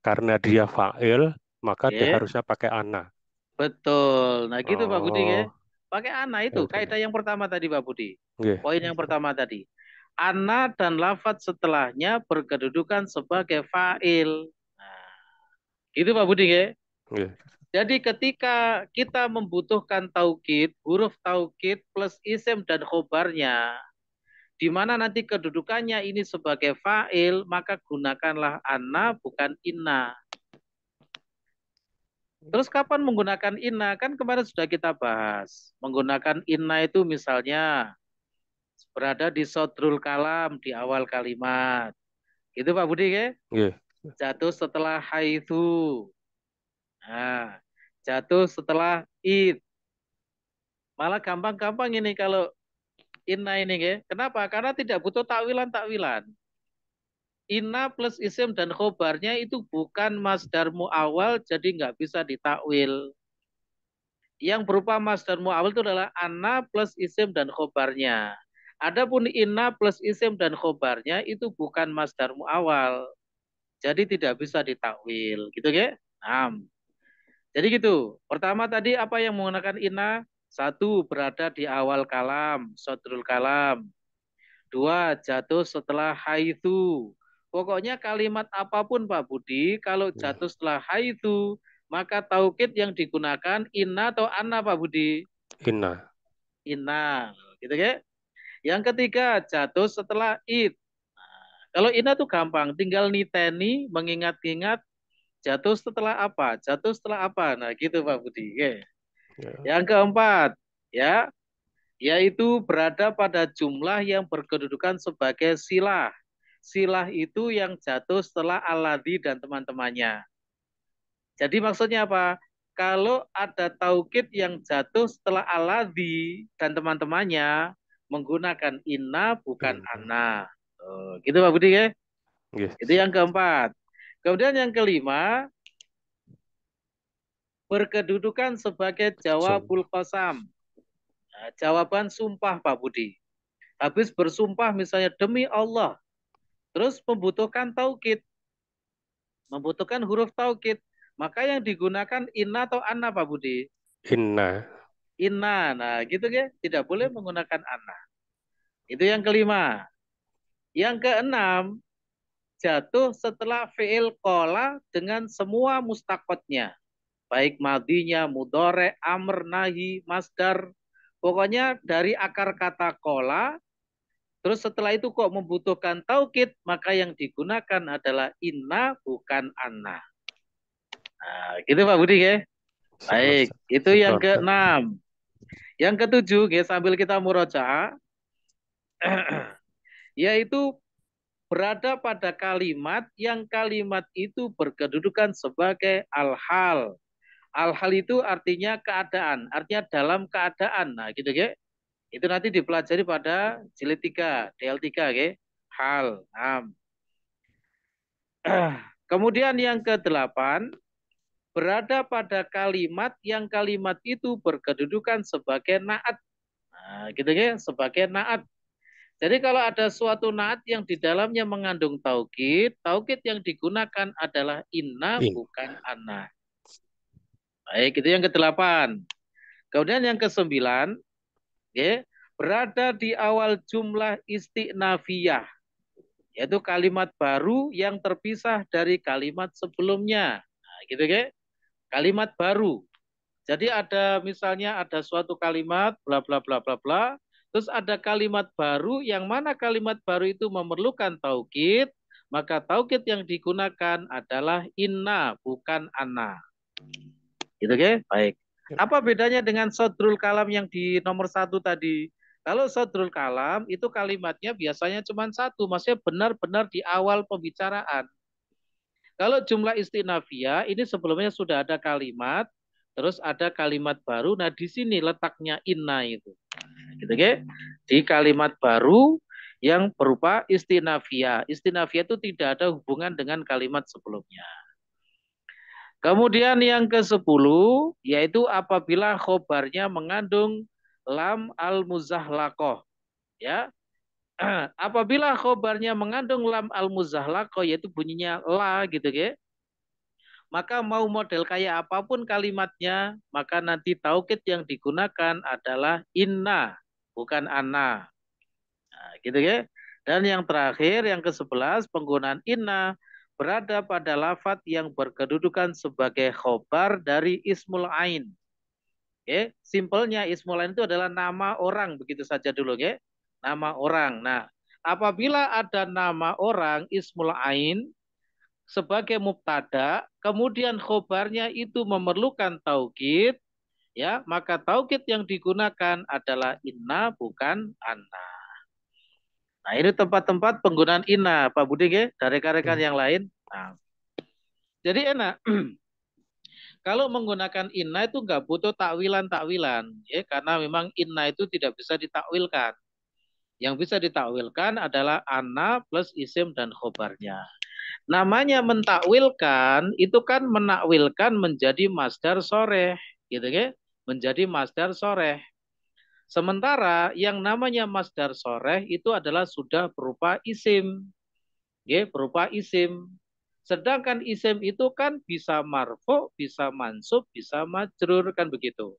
Karena dia fa'il, maka dia Ya, harusnya pakai ana. betul. Nah gitu Pak Budi ya. Oh, Pakai anna itu. oke. Kaidah yang pertama tadi Pak Budi. Nggih. Poin yang pertama tadi. Anna dan lafadz setelahnya berkedudukan sebagai fa'il. Nah, itu Pak Budi ya. Nggih. Jadi ketika kita membutuhkan taukid, huruf taukid plus isim dan khobarnya, di mana nanti kedudukannya ini sebagai fa'il, maka gunakanlah anna bukan inna. Terus kapan menggunakan inna? Kan kemarin sudah kita bahas. Menggunakan inna itu misalnya berada di sodrul kalam, di awal kalimat. Itu Pak Budi ya? Nggih. Jatuh setelah haitsu. Nah, jatuh setelah id. Malah gampang-gampang ini kalau inna ini ya. Kenapa? Karena tidak butuh takwilan-takwilan. Inna plus isim dan khobarnya itu bukan masdar mu'awal, jadi nggak bisa ditakwil. Yang berupa masdar mu'awal itu adalah anna plus isim dan khobarnya. Adapun inna plus isim dan khobarnya itu bukan masdar mu'awal. Jadi tidak bisa ditakwil. Gitu ya? Jadi gitu. Pertama tadi apa yang menggunakan inna? Satu, berada di awal kalam, sodrul kalam. Dua, jatuh setelah haitsu. Pokoknya kalimat apapun Pak Budi, kalau jatuh setelah haitsu, maka taukid yang digunakan inna atau anna Pak Budi? Inna. Inna. Gitu ya. Yang ketiga, jatuh setelah id. Kalau inna tuh gampang, tinggal niteni, mengingat-ingat, jatuh setelah apa? Jatuh setelah apa? Nah gitu Pak Budi. Ya. Yang keempat, ya, yaitu berada pada jumlah yang berkedudukan sebagai silah. Silah itu yang jatuh setelah alladzi dan teman-temannya. Jadi maksudnya apa? Kalau ada taukid yang jatuh setelah alladzi dan teman-temannya, menggunakan inna bukan anna. Gitu Pak Budi ya? Nggih. Itu yang keempat. Kemudian yang kelima, berkedudukan sebagai jawabul qasam. Nah, jawaban sumpah Pak Budi. Habis bersumpah misalnya demi Allah. Terus membutuhkan taukid. Membutuhkan huruf taukid. Maka yang digunakan inna atau anna Pak Budi? Inna. Inna. Nah gitu ya. Tidak boleh menggunakan anna. Itu yang kelima. Yang keenam, jatuh setelah fi'il qola dengan semua mustaqotnya. Baik madinya, mudhore, amr, nahi, masdar. Pokoknya dari akar kata qola. Terus setelah itu kok membutuhkan taukid, maka yang digunakan adalah inna bukan anna. Nah, gitu Pak Budi ya. Baik, itu yang keenam. Yang ketujuh, ya, sambil kita murojaah, yaitu berada pada kalimat yang kalimat itu berkedudukan sebagai al-hal. Al-hal itu artinya keadaan, artinya dalam keadaan. Nah, gitu ya. Itu nanti dipelajari pada jilid 3, DL3 ya. Hal. Kemudian yang ke-8, berada pada kalimat yang kalimat itu berkedudukan sebagai naat. Nah, gitu ya, sebagai naat. Jadi kalau ada suatu naat yang di dalamnya mengandung taukid, taukid yang digunakan adalah inna bukan anna. Baik, itu yang ke-8. Kemudian yang ke-9, ya, berada di awal jumlah isti'nafiyah, yaitu kalimat baru yang terpisah dari kalimat sebelumnya. Nah, gitu ya. Kalimat baru. Jadi ada misalnya ada suatu kalimat bla bla bla bla bla, terus ada kalimat baru yang mana kalimat baru itu memerlukan taukid, maka taukid yang digunakan adalah inna bukan anna. Gitu ya? Baik. Apa bedanya dengan sodrul kalam yang di nomor 1 tadi? Kalau sodrul kalam itu kalimatnya biasanya cuma satu, maksudnya benar-benar di awal pembicaraan. Kalau jumlah istinafiyah ini sebelumnya sudah ada kalimat, terus ada kalimat baru. Nah di sini letaknya inna itu, gitu ya? Di kalimat baru yang berupa istinafiyah. Istinafiyah itu tidak ada hubungan dengan kalimat sebelumnya. Kemudian yang ke-10 yaitu apabila khobarnya mengandung lam al-muzahlaqah, ya. Apabila khobarnya mengandung lam al-muzahlaqah yaitu bunyinya la gitu ya. Maka mau model kayak apapun kalimatnya, maka nanti taukid yang digunakan adalah inna bukan anna. Nah, gitu ya. Dan yang terakhir yang ke-11 penggunaan inna berada pada lafadz yang berkedudukan sebagai khobar dari ismul ain. Oke, simpelnya ismul ain itu adalah nama orang, begitu saja dulu, oke? Nama orang. Nah, apabila ada nama orang ismul ain sebagai mubtada, kemudian khobarnya itu memerlukan taukid, ya, maka taukid yang digunakan adalah inna bukan anna. Nah, ini tempat-tempat penggunaan inna, Pak Budi, ya, dari rekan-rekan yang lain. Nah, jadi enak. Kalau menggunakan inna itu nggak butuh takwilan-takwilan, ya, karena memang inna itu tidak bisa ditakwilkan. Yang bisa ditakwilkan adalah anna plus isim dan khobarnya. Namanya mentakwilkan itu kan menakwilkan menjadi masdar soreh, gitu ya, menjadi masdar soreh. Sementara yang namanya masdar soreh itu adalah sudah berupa isim, ya, berupa isim. Sedangkan isim itu kan bisa marfu, bisa mansub, bisa majrur, kan begitu.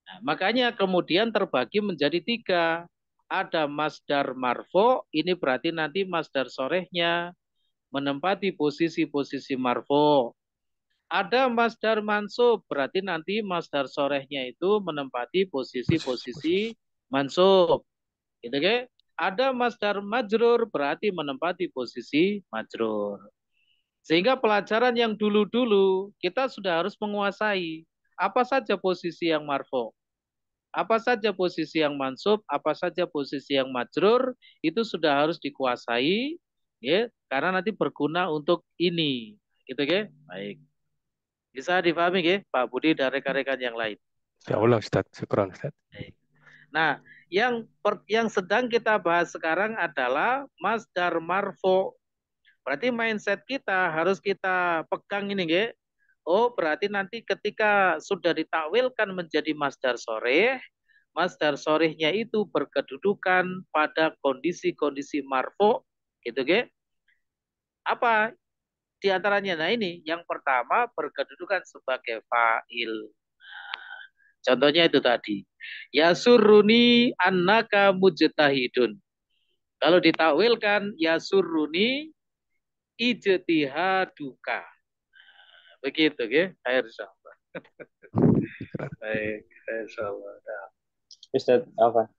Nah, makanya kemudian terbagi menjadi 3. Ada masdar marfu, ini berarti nanti masdar sorehnya menempati posisi-posisi marfu. Ada masdar mansub, berarti nanti masdar sorehnya itu menempati posisi-posisi mansub. Gitu kan? Ada masdar majrur, berarti menempati posisi majrur. Sehingga pelajaran yang dulu-dulu kita sudah harus menguasai apa saja posisi yang marfu, apa saja posisi yang mansub, apa saja posisi yang majrur, itu sudah harus dikuasai, ya, karena nanti berguna untuk ini, gitu ya. Baik, bisa dipahami ya, Pak Budi dan rekan-rekan yang lain. Ya Allah, Ustaz. Syukran, Ustaz. Baik. Nah, yang sedang kita bahas sekarang adalah masdar marfu. Berarti mindset kita harus kita pegang ini, ya. Oh, berarti nanti ketika sudah ditakwilkan menjadi masdar soreh, masdar sorehnya itu berkedudukan pada kondisi-kondisi marfu, gitu, ya. Apa di antaranya? Nah, ini yang pertama berkedudukan sebagai fa'il. Contohnya itu tadi. Yasurruni annaka mujtahidun. Kalau ditakwilkan yasurruni ijtihaduka. Begitu, ya. Insyaallah. Baik, insyaallah. Nah. Ustaz, apa?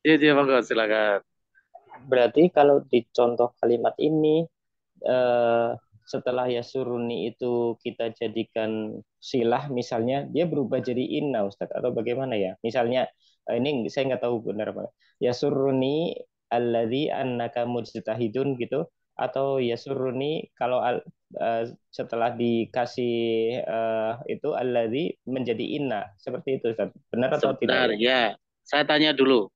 Iya, monggo silakan. Berarti kalau di contoh kalimat ini setelah yasuruni itu kita jadikan silah, misalnya dia berubah jadi inna, Ustaz, atau bagaimana ya? Misalnya ini saya nggak tahu benar apa. Yasuruni alladzi annaka mujtahidun gitu, atau yasuruni kalau setelah dikasih itu alladzi menjadi inna, seperti itu, Ustaz. Benar atau Sebentar, tidak? ya. Saya tanya dulu.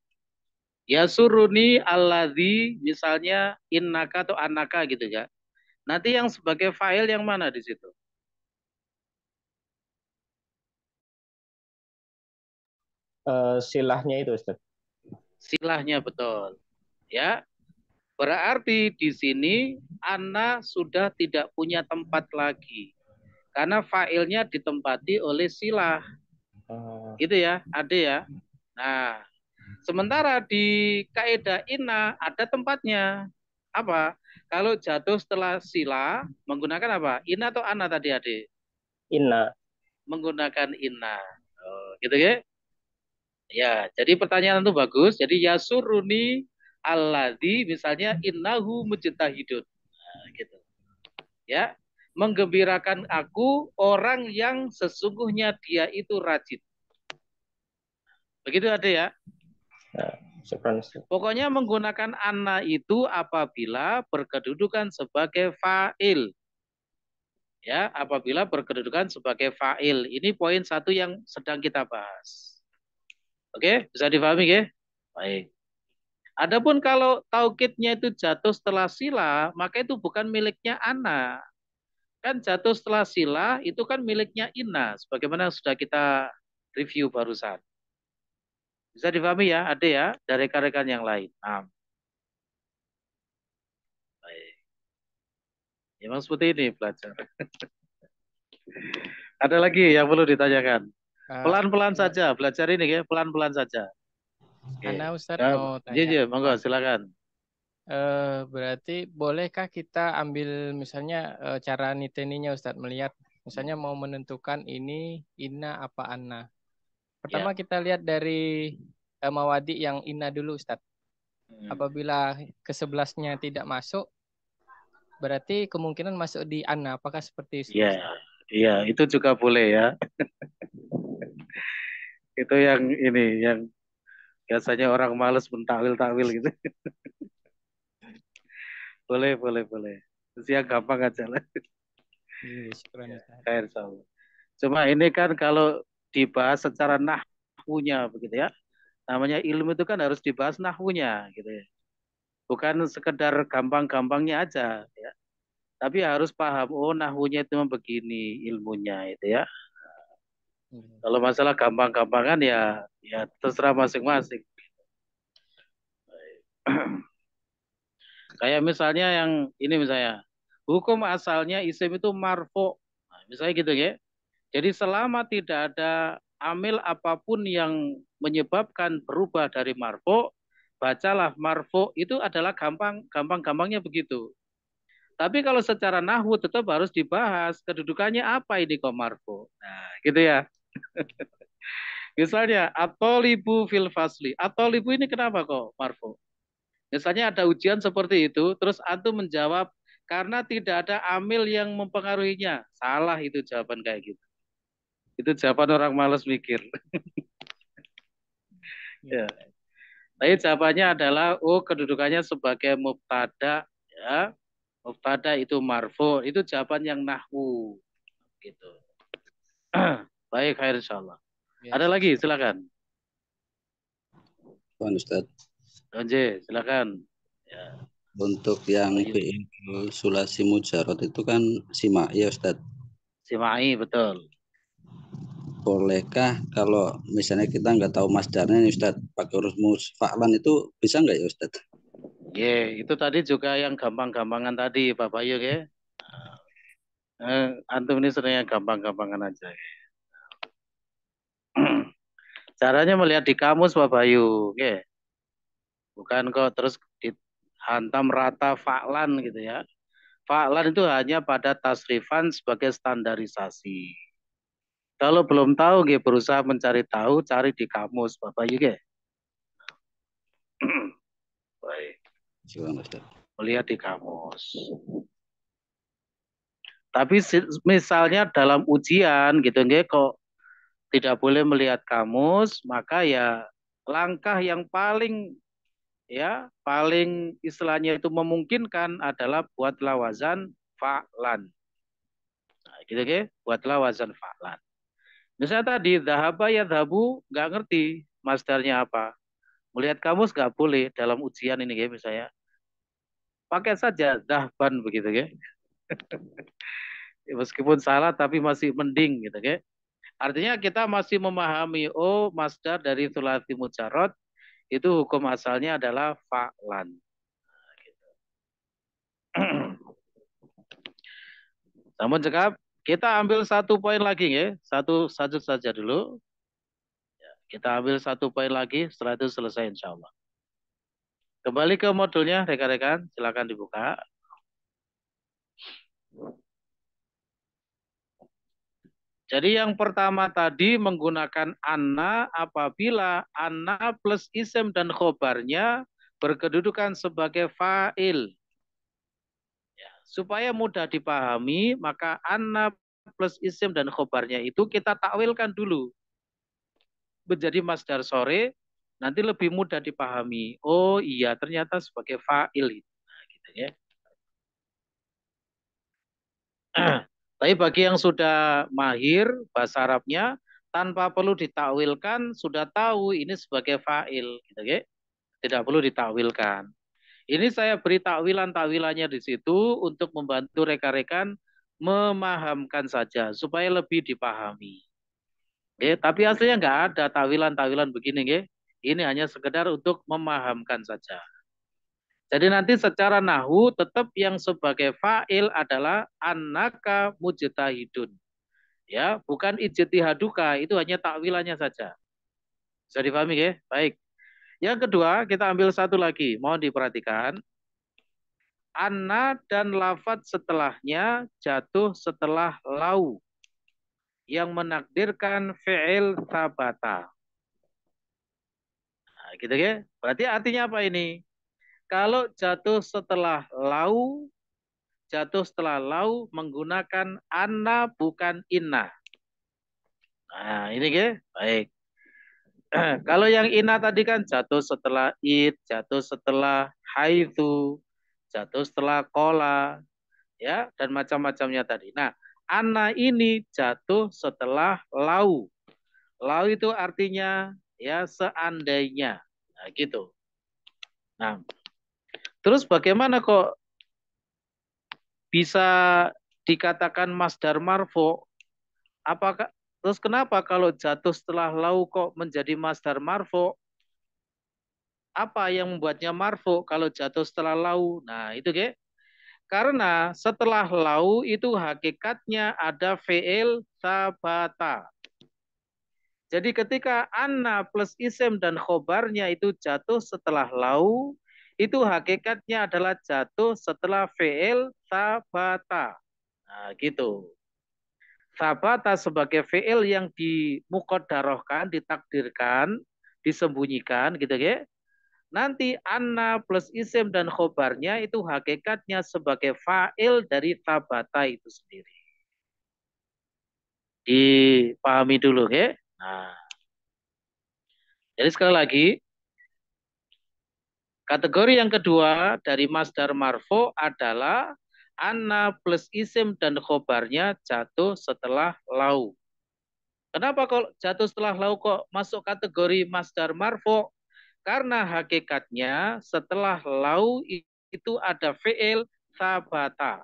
Yasuruni alladzi, misalnya innaka atau anaka gitu ya. Nanti yang sebagai fa'il yang mana di situ? Silahnya itu, Ustaz. Silahnya, betul. Ya. Berarti di sini ana sudah tidak punya tempat lagi. Karena fa'ilnya ditempati oleh silah. Gitu ya, ada ya. Nah, sementara di kaidah inna ada tempatnya. Apa? Kalau jatuh setelah sila menggunakan apa? Inna atau ana tadi, Adik? Inna. Menggunakan inna. Oh, gitu ya. Ya, jadi pertanyaan itu bagus. Jadi yasuruni alladzi, misalnya innahu mujtahidun. Nah, gitu. Ya. Menggembirakan aku orang yang sesungguhnya dia itu rajin. Begitu ada ya. Nah, pokoknya menggunakan anna itu apabila berkedudukan sebagai fa'il. Ya, apabila berkedudukan sebagai fa'il. Ini poin 1 yang sedang kita bahas. Oke, bisa dipahami ya? Baik. Adapun kalau taukidnya itu jatuh setelah sila, maka itu bukan miliknya ana. Kan jatuh setelah sila itu kan miliknya inna, sebagaimana sudah kita review barusan. Bisa dipahami ya, ada ya, dari rekan-rekan yang lain. Nah. Baik. Memang seperti ini belajar. Ada lagi yang perlu ditanyakan? Pelan-pelan saja, belajar ini ya, pelan-pelan saja. Ana Ustaz Ya, mau tanya. monggo silakan. Berarti bolehkah kita ambil misalnya cara niteninya Ustadz, melihat misalnya mau menentukan ini inna apa anna. Pertama Ya. kita lihat dari mawadi yang inna dulu Ustadz. Apabila ke-11-nya tidak masuk, berarti kemungkinan masuk di anna. Apakah seperti itu Ya, Ustadz? iya, itu juga boleh ya. Itu yang ini, yang biasanya orang males mentakwil-takwil gitu. Boleh, boleh, boleh. Terus yang gampang aja lah. Iya, syukran Ustadz. Khair, insyaallah. Cuma ini kan kalau dibahas secara nahwunya begitu ya. Namanya ilmu itu kan harus dibahas nahwunya gitu ya. Bukan sekedar gampang-gampangnya aja ya. Tapi harus paham, oh nahwunya itu begini ilmunya itu ya. Kalau masalah gampang-gampangan ya terserah masing-masing. Kayak misalnya yang ini misalnya, hukum asalnya isim itu marfu. Nah, misalnya gitu ya. Jadi selama tidak ada amil apapun yang menyebabkan berubah dari marfu, bacalah marfu itu adalah gampang-gampangnya begitu. Tapi kalau secara nahwu tetap harus dibahas kedudukannya apa ini kok marfu. Nah, gitu ya. Misalnya atolibu fil fasli. Atolibu ini kenapa kok marfu? Misalnya ada ujian seperti itu, terus antum menjawab karena tidak ada amil yang mempengaruhinya. Salah itu jawaban kayak gitu. Itu jawaban orang malas mikir. Ya. Tapi jawabannya adalah kedudukannya sebagai mubtada ya. Mubtada itu marfu, itu jawaban yang nahwu gitu. Baik, khair insyaallah. Ya, Ada lagi, silakan. Tuan Ustaz. Donje, silakan. Ya. Untuk yang fi'il sulasi mujarrad itu kan simak ya Ustaz. Simai, betul. Bolehkah kalau misalnya kita nggak tahu masdarnya nih Ustaz, pakai huruf fa'lan itu bisa nggak ya Ustaz? Itu tadi juga yang gampang-gampangan tadi, Pak Bayu ya. Antum ini sebenarnya gampang-gampangan aja. Caranya melihat di kamus Pak Bayu, ya. Bukan kok terus dihantam rata fa'lan gitu ya. Fa'lan itu hanya pada tasrifan sebagai standarisasi. Kalau belum tahu, berusaha mencari tahu, cari di kamus Pak Bayu, ya. Baik. Melihat di kamus. Tapi misalnya dalam ujian gitu kok tidak boleh melihat kamus, maka ya langkah yang paling istilahnya itu memungkinkan adalah buatlah wazan fa'lan. Nah, gitu buatlah wazan fa'lan. Misalnya tadi dhahaba ya dhahabu nggak ngerti masdarnya apa. Melihat kamus nggak boleh dalam ujian ini misalnya. Pakai saja dhahban begitu Meskipun salah tapi masih mending gitu Artinya kita masih memahami masdar dari sulasi mujarrad itu hukum asalnya adalah fa'lan. Namun cekap kita ambil satu poin lagi satu saja dulu. Kita ambil satu poin lagi setelah itu selesai insya Allah. Kembali ke modulnya rekan-rekan, silakan dibuka. Jadi yang pertama tadi menggunakan anna apabila anna plus isim dan khobarnya berkedudukan sebagai fa'il. Ya, supaya mudah dipahami, maka anna plus isim dan khobarnya itu kita takwilkan dulu. Menjadi masdar sore, nanti lebih mudah dipahami. Oh iya, ternyata sebagai fa'il. Nah, gitu ya. Tapi bagi yang sudah mahir bahasa Arabnya, tanpa perlu ditakwilkan, sudah tahu ini sebagai fa'il. Gitu, ya. Tidak perlu ditakwilkan. Ini saya beri takwilan-takwilannya di situ untuk membantu rekan-rekan memahamkan saja, supaya lebih dipahami. Tapi aslinya nggak ada takwilan-takwilan begini. Ini hanya sekedar untuk memahamkan saja. Jadi nanti secara nahwu tetap yang sebagai fa'il adalah annaka mujtahidun. Ya, bukan ijtihaduka, itu hanya takwilannya saja. Bisa dipahami Baik. Yang kedua, kita ambil satu lagi, mohon diperhatikan. anna dan lafadz setelahnya jatuh setelah lau yang menakdirkan fi'il sabata. Nah, gitu ya. Berarti artinya apa ini? Kalau jatuh setelah lau menggunakan anna bukan inna. Nah, ini ya. Baik. Kalau yang inna tadi kan jatuh setelah id, jatuh setelah haitsu, jatuh setelah kola, ya, dan macam-macamnya tadi. Nah, anna ini jatuh setelah lau. Lau itu artinya ya seandainya. Nah, gitu. Nah, terus bagaimana kok bisa dikatakan masdar marfu? Apakah terus kenapa kalau jatuh setelah lau kok menjadi masdar marfu? Apa yang membuatnya marfu kalau jatuh setelah lau? Nah, itu ya. Karena setelah lau itu hakikatnya ada fi'il sabata. Jadi ketika anna plus isim dan khobarnya itu jatuh setelah lau, itu hakikatnya adalah jatuh setelah fi'il sabata. Nah, gitu. Sabata sebagai fi'il yang dimuqaddarahkan, ditakdirkan, disembunyikan gitu ya. Nanti anna plus isim dan khobarnya itu hakikatnya sebagai fa'il dari sabata itu sendiri. Dipahami dulu ya. Nah, jadi sekali lagi, kategori yang kedua dari masdar marfu adalah anna plus isim dan khobarnya jatuh setelah lau. Kenapa kalau jatuh setelah lau kok masuk kategori masdar marfu? Karena hakikatnya setelah lau itu ada fi'il sabata.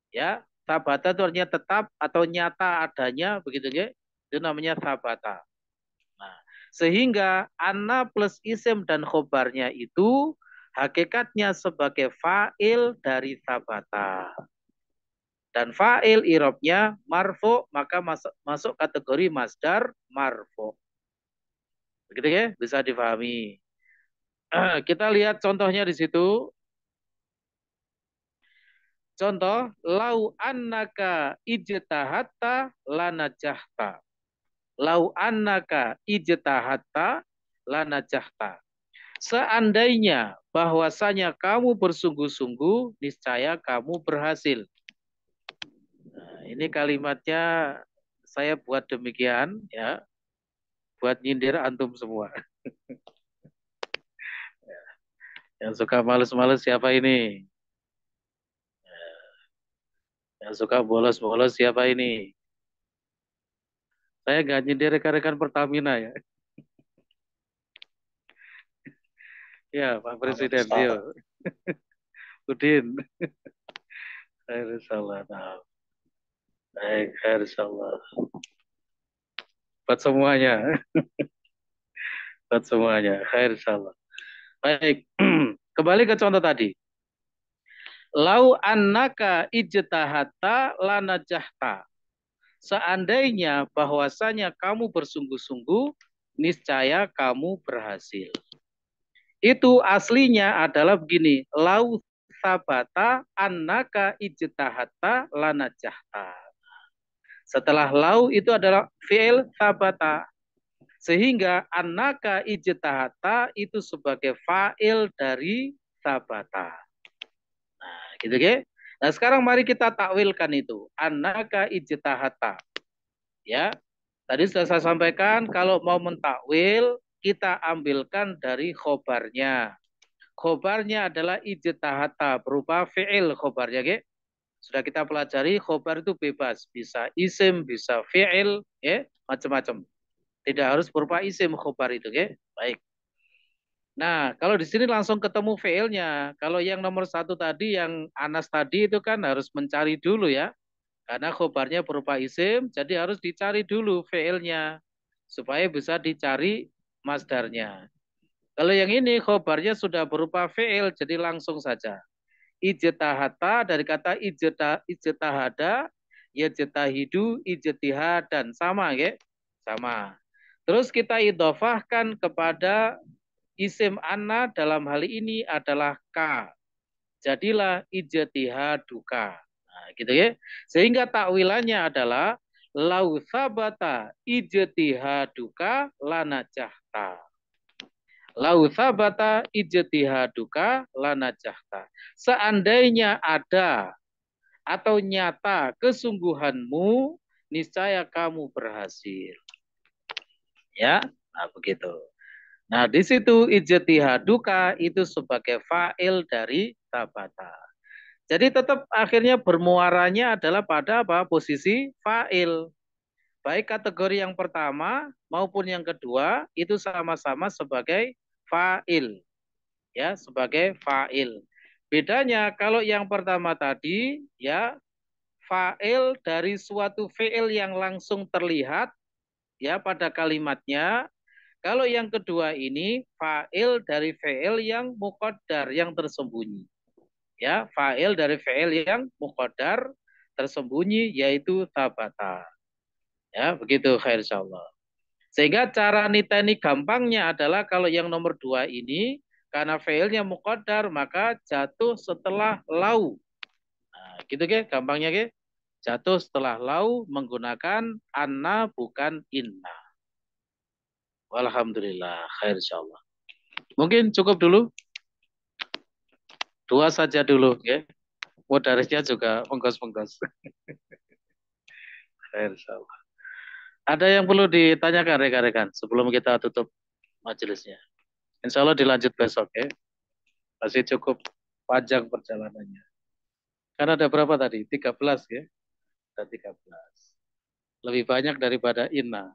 Ya, sabata itu artinya tetap atau nyata adanya, begitu ya. Itu namanya sabata. Nah, sehingga anna plus isim dan khobarnya itu hakikatnya sebagai fa'il dari sabata. Dan fa'il irobnya marfu, maka masuk kategori masdar marfu. Begitu ya, bisa difahami. Kita lihat contohnya di situ. Contoh, lau annaka ijtahatta lanajahta. Lau annaka ijtahatta lanajahta. Seandainya bahwasanya kamu bersungguh-sungguh, niscaya kamu berhasil. Nah, ini kalimatnya saya buat demikian ya, buat nyindir antum semua. Yang suka males-males siapa ini? Yang suka bolos-bolos siapa ini? Saya nggak nyindir rekan-rekan Pertamina ya. Ya, Pak Presiden, yuk. Udin. Khair insyaallah. Baik, khair insyaallah. Buat semuanya. Buat semuanya. Khair insyaallah. Baik. Kembali ke contoh tadi. Lau annaka ijtahatta lanajahta. Seandainya bahwasanya kamu bersungguh-sungguh, niscaya kamu berhasil. Itu aslinya adalah begini, lau sabata annaka ijtahatta lanajahta. Setelah lau itu adalah fi'il sabata. Sehingga annaka ijtahatta itu sebagai fa'il dari sabata. Nah, gitu ya. Nah, sekarang mari kita takwilkan itu. Annaka ijtahatta. Ya. Tadi sudah saya sampaikan kalau mau mentakwil kita ambilkan dari khobarnya. Khobarnya adalah ijtahata berupa fi'il khobarnya. Ya. Sudah kita pelajari khobar itu bebas. Bisa isim, bisa fi'il, ya, macam-macam. Tidak harus berupa isim khobar itu. Ya. Baik. Nah, kalau di sini langsung ketemu fi'ilnya. Kalau yang nomor satu tadi, yang Anas tadi itu kan harus mencari dulu ya. Karena khobarnya berupa isim, jadi harus dicari dulu fi'ilnya. Supaya bisa dicari masdarnya. Kalau yang ini khobarnya sudah berupa fi'il, jadi langsung saja. Ijtahata dari kata ijtahada, yajtahidu, ijtihadan. Sama ya? Sama. Terus kita idhofahkan kepada isim anna dalam hal ini adalah ka. jadilah ijtihaduka. Nah, gitu ya. Sehingga takwilannya adalah lau sabata ijtihaduka lanajahta. Lau sabata ijtihaduka lanajahta. Seandainya ada atau nyata kesungguhanmu, niscaya kamu berhasil. Ya, nah begitu. Nah, di situ ijtihaduka itu sebagai fa'il dari sabata. Jadi tetap akhirnya bermuaranya adalah pada apa? Posisi fa'il. Baik kategori yang pertama maupun yang kedua itu sama-sama sebagai fa'il. Ya, sebagai fa'il. Bedanya kalau yang pertama tadi ya fa'il dari suatu fi'il yang langsung terlihat ya pada kalimatnya. Kalau yang kedua ini fa'il dari fi'il yang muqaddar, yang tersembunyi. Ya, fa'il dari fi'il yang muqaddar tersembunyi yaitu tabata. Ya, begitu khair insyaallah. Sehingga cara niteni gampangnya adalah kalau yang nomor 2 ini karena fi'ilnya muqaddar maka jatuh setelah lau. Nah, gitu ke gampangnya ke? Jatuh setelah lau menggunakan anna bukan inna. Alhamdulillah, khair insyaallah. Mungkin cukup dulu. 2 saja dulu, ya. Mudarisnya juga menggos-menggos. Khair insyaallah. Ada yang perlu ditanyakan rekan-rekan sebelum kita tutup majelisnya? Insya Allah dilanjut besok, ya. Masih cukup panjang perjalanannya. Karena ada berapa tadi? 13, ya. Ada 13. Lebih banyak daripada inna.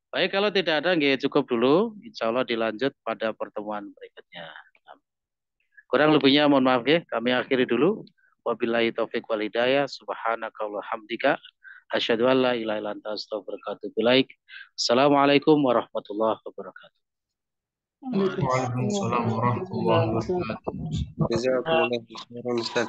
Baik, kalau tidak ada, nggih, cukup dulu. Insya Allah dilanjut pada pertemuan berikutnya. Kurang lebihnya mohon maaf ya. Kami akhiri dulu. Wabillahi taufiq wal hidayah. Subhanakallahumma hamdika. Asyhadu an la ilaha illa anta astaghfiruka wa atubu ilaik. Assalamualaikum warahmatullahi wabarakatuh. Waalaikumsalam warahmatullahi wabarakatuh. Jazakumullah khairan Ustaz.